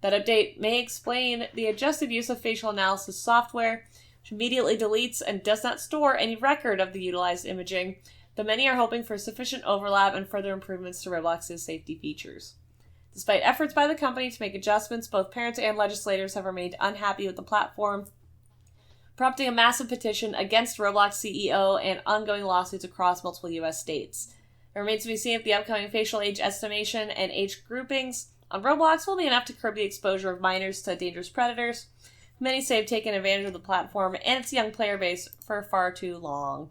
That update may explain the adjusted use of facial analysis software, which immediately deletes and does not store any record of the utilized imaging, though many are hoping for sufficient overlap and further improvements to Roblox's safety features. Despite efforts by the company to make adjustments, both parents and legislators have remained unhappy with the platform, prompting a massive petition against Roblox CEO and ongoing lawsuits across multiple U.S. states. It remains to be seen if the upcoming facial age estimation and age groupings on Roblox will be enough to curb the exposure of minors to dangerous predators. Many say have taken advantage of the platform and its young player base for far too long.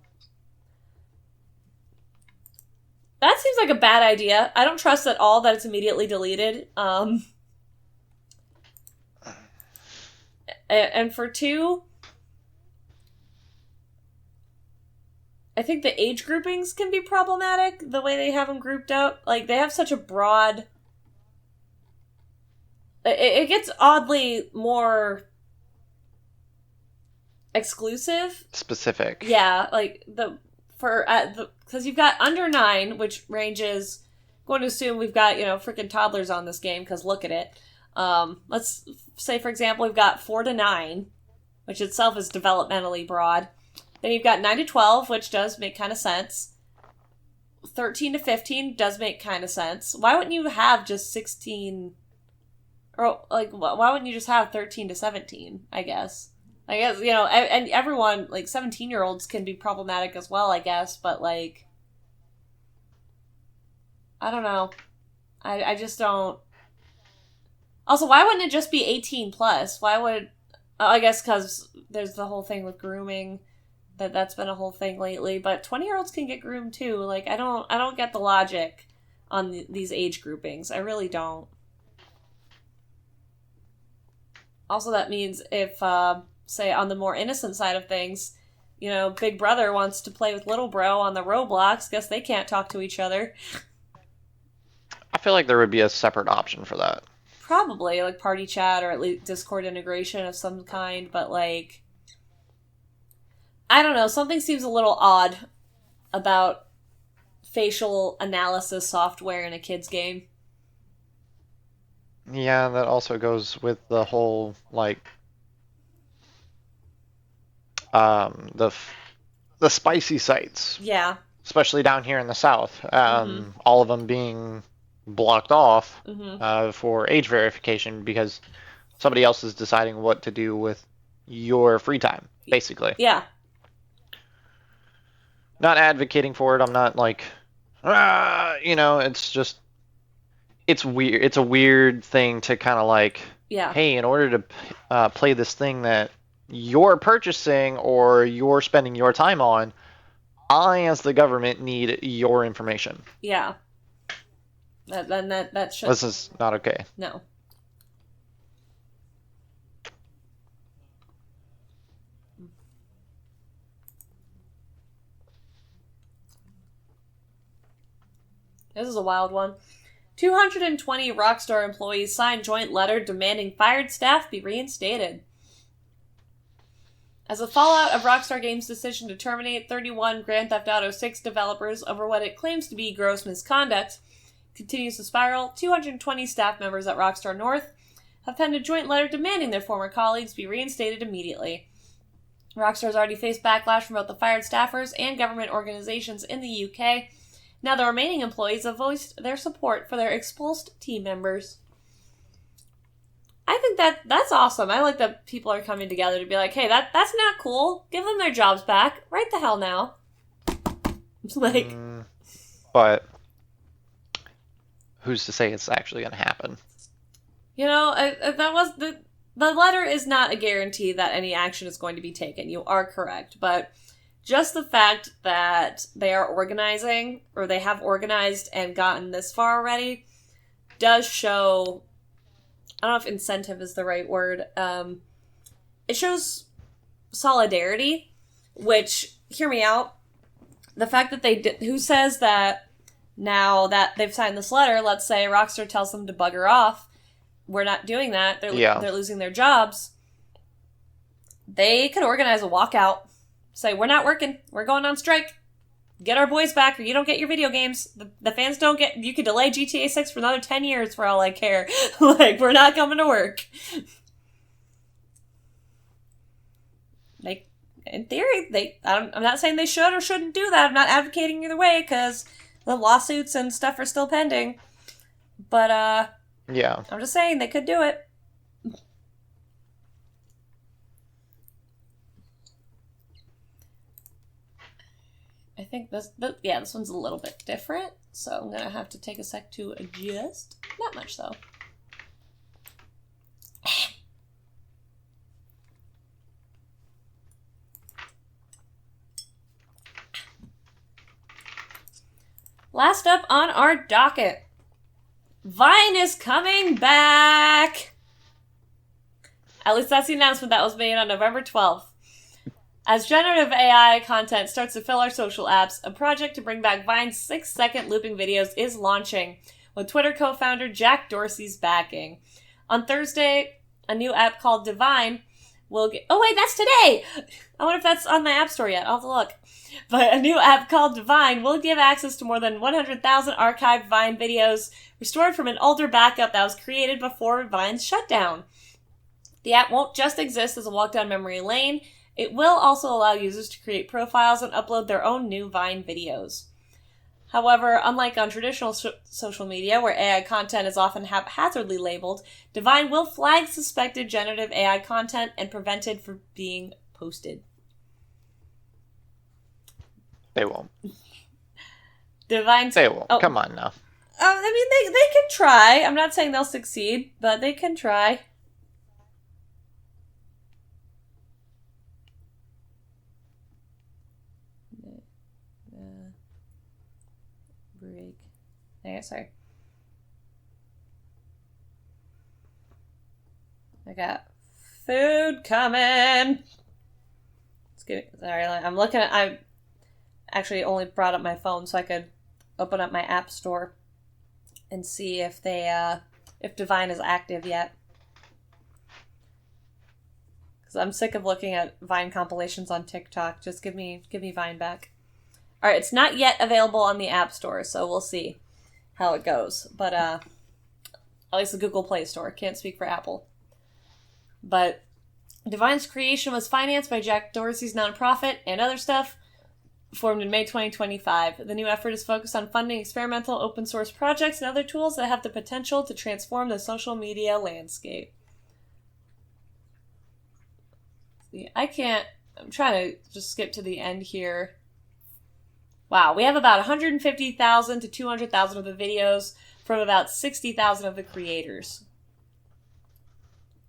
That seems like a bad idea. I don't trust at all that it's immediately deleted. And for 2, I think the age groupings can be problematic, the way they have them grouped up. Like, they have such a broad... It gets oddly more exclusive. Specific. Yeah, like, because you've got under 9, which ranges... going to assume we've got, freaking toddlers on this game, because look at it. Let's say, for example, we've got 4 to 9, which itself is developmentally broad. Then you've got 9 to 12, which does make kind of sense. 13 to 15 does make kind of sense. Why wouldn't you have just 16... Or, like, why wouldn't you just have 13 to 17, I guess? I guess, and everyone, like, 17-year-olds can be problematic as well, I guess, but, like... I don't know. I just don't... Also, why wouldn't it just be 18 plus? Why would... I guess because there's the whole thing with grooming. That's been a whole thing lately. But 20-year-olds can get groomed too. Like, I don't get the logic on these age groupings. I really don't. Also, that means if, say, on the more innocent side of things, you know, Big Brother wants to play with Little Bro on the Roblox, guess they can't talk to each other. I feel like there would be a separate option for that. Probably, like party chat or at least Discord integration of some kind, but like... I don't know, something seems a little odd about facial analysis software in a kid's game. Yeah, that also goes with the whole, like, the spicy sites. Yeah. Especially down here in the South. All of them being blocked off for age verification because somebody else is deciding what to do with your free time, basically. Yeah. Not advocating for it. I'm not like, it's just, it's weird. It's a weird thing to kind of like, hey, in order to play this thing that you're purchasing or you're spending your time on, I, as the government, need your information. Yeah. That should... This is not okay. No. This is a wild one. 220 Rockstar employees signed joint letter demanding fired staff be reinstated. As a fallout of Rockstar Games' decision to terminate 31 Grand Theft Auto 6 developers over what it claims to be gross misconduct continues to spiral, 220 staff members at Rockstar North have penned a joint letter demanding their former colleagues be reinstated immediately. Rockstar has already faced backlash from both the fired staffers and government organizations in the UK. Now the remaining employees have voiced their support for their expulsed team members. I think that's awesome. I like that people are coming together to be like, hey, that's not cool. Give them their jobs back. Right the hell now. Like... But who's to say it's actually going to happen? You know, that was... The letter is not a guarantee that any action is going to be taken. You are correct. But just the fact that they are organizing, or they have organized and gotten this far already, does show... I don't know if incentive is the right word. It shows solidarity, which, hear me out, the fact that they did... Who says that now that they've signed this letter, let's say Rockstar tells them to bugger off, we're not doing that, they're losing their jobs, they could organize a walkout, say, we're not working, we're going on strike, get our boys back or you don't get your video games, the fans don't get, you could delay GTA 6 for another 10 years for all I care, like, we're not coming to work. Like, in theory, I'm not saying they should or shouldn't do that, I'm not advocating either way, because the lawsuits and stuff are still pending, but, yeah, I'm just saying they could do it. I think this one's a little bit different, so I'm gonna have to take a sec to adjust. Not much though. Last up on our docket, Vine is coming back! At least that's the announcement that was made on November 12th. As generative AI content starts to fill our social apps, a project to bring back Vine's 6-second looping videos is launching, with Twitter co-founder Jack Dorsey's backing. On Thursday, a new app called Divine will get... Oh wait, that's today! I wonder if that's on the App Store yet. I'll have to look. But a new app called Divine will give access to more than 100,000 archived Vine videos restored from an older backup that was created before Vine's shutdown. The app won't just exist as a walk down memory lane. It will also allow users to create profiles and upload their own new Vine videos. However, unlike on traditional social media, where AI content is often haphazardly labeled, Divine will flag suspected generative AI content and prevent it from being posted. They won't. Divine's... They won't. Oh. Come on now. I mean, they can try. I'm not saying they'll succeed, but they can try. Break. Okay, sorry. I got food coming. Sorry, I'm looking at... I actually only brought up my phone so I could open up my app store and see if if Divine is active yet. Because I'm sick of looking at Vine compilations on TikTok. Just give me Vine back. Alright, it's not yet available on the App Store, so we'll see how it goes. But, at least the Google Play Store. Can't speak for Apple. But Divine's creation was financed by Jack Dorsey's nonprofit and other stuff, formed in May 2025. The new effort is focused on funding experimental open source projects and other tools that have the potential to transform the social media landscape. See, I'm trying to just skip to the end here. Wow, we have about 150,000 to 200,000 of the videos from about 60,000 of the creators.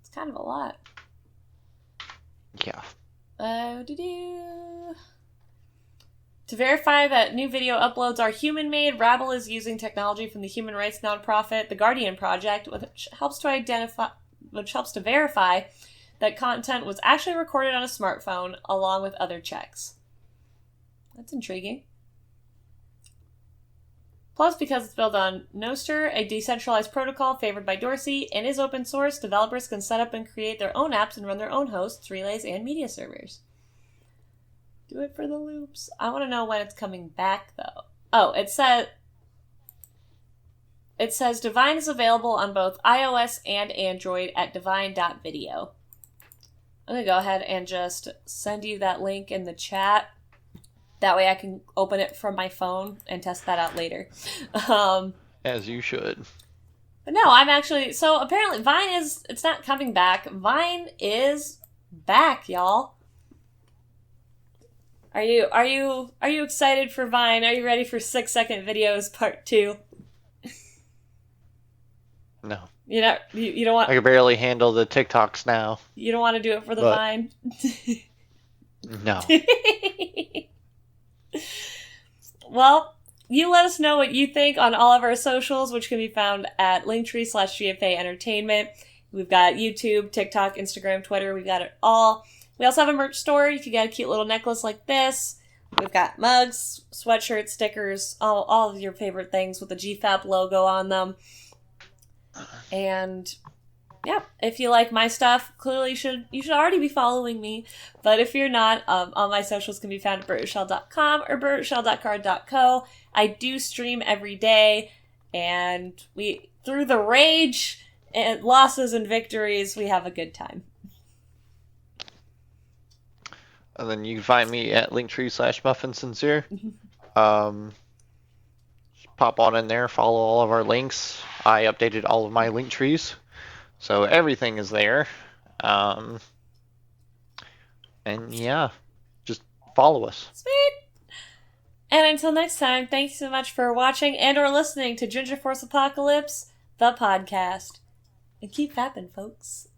It's kind of a lot. Yeah. To verify that new video uploads are human-made, Rabble is using technology from the human rights nonprofit The Guardian Project, which helps to verify that content was actually recorded on a smartphone, along with other checks. That's intriguing. Plus, because it's built on Nostr, a decentralized protocol favored by Dorsey, and is open source, developers can set up and create their own apps and run their own hosts, relays, and media servers. Do it for the loops. I want to know when it's coming back, though. Oh, it says Divine is available on both iOS and Android at divine.video. I'm going to go ahead and just send you that link in the chat. That way I can open it from my phone and test that out later. As you should. But no, I'm actually... So apparently Vine it's not coming back. Vine is back, y'all. Are you excited for Vine? Are you ready for 6-second videos part 2? No. You don't want... I can barely handle the TikToks now. You don't want to do it for the Vine? No. Well, you let us know what you think on all of our socials, which can be found at linktree/GFA Entertainment. We've got YouTube, TikTok, Instagram, Twitter. We've got it all. We also have a merch store. You can get a cute little necklace like this. We've got mugs, sweatshirts, stickers, all of your favorite things with the GFAP logo on them. And yeah, if you like my stuff, clearly you should already be following me. But if you're not, all my socials can be found at bertmichelle.com or bertmichelle.card.co. I do stream every day, and through the rage and losses and victories, we have a good time. And then you can find me at linktree/muffinsincere. Pop on in there, follow all of our links. I updated all of my link trees, so everything is there. And yeah, just follow us. Sweet. And until next time, thank you so much for watching and or listening to Ginger Force Apocalypse, the podcast. And keep fapping, folks.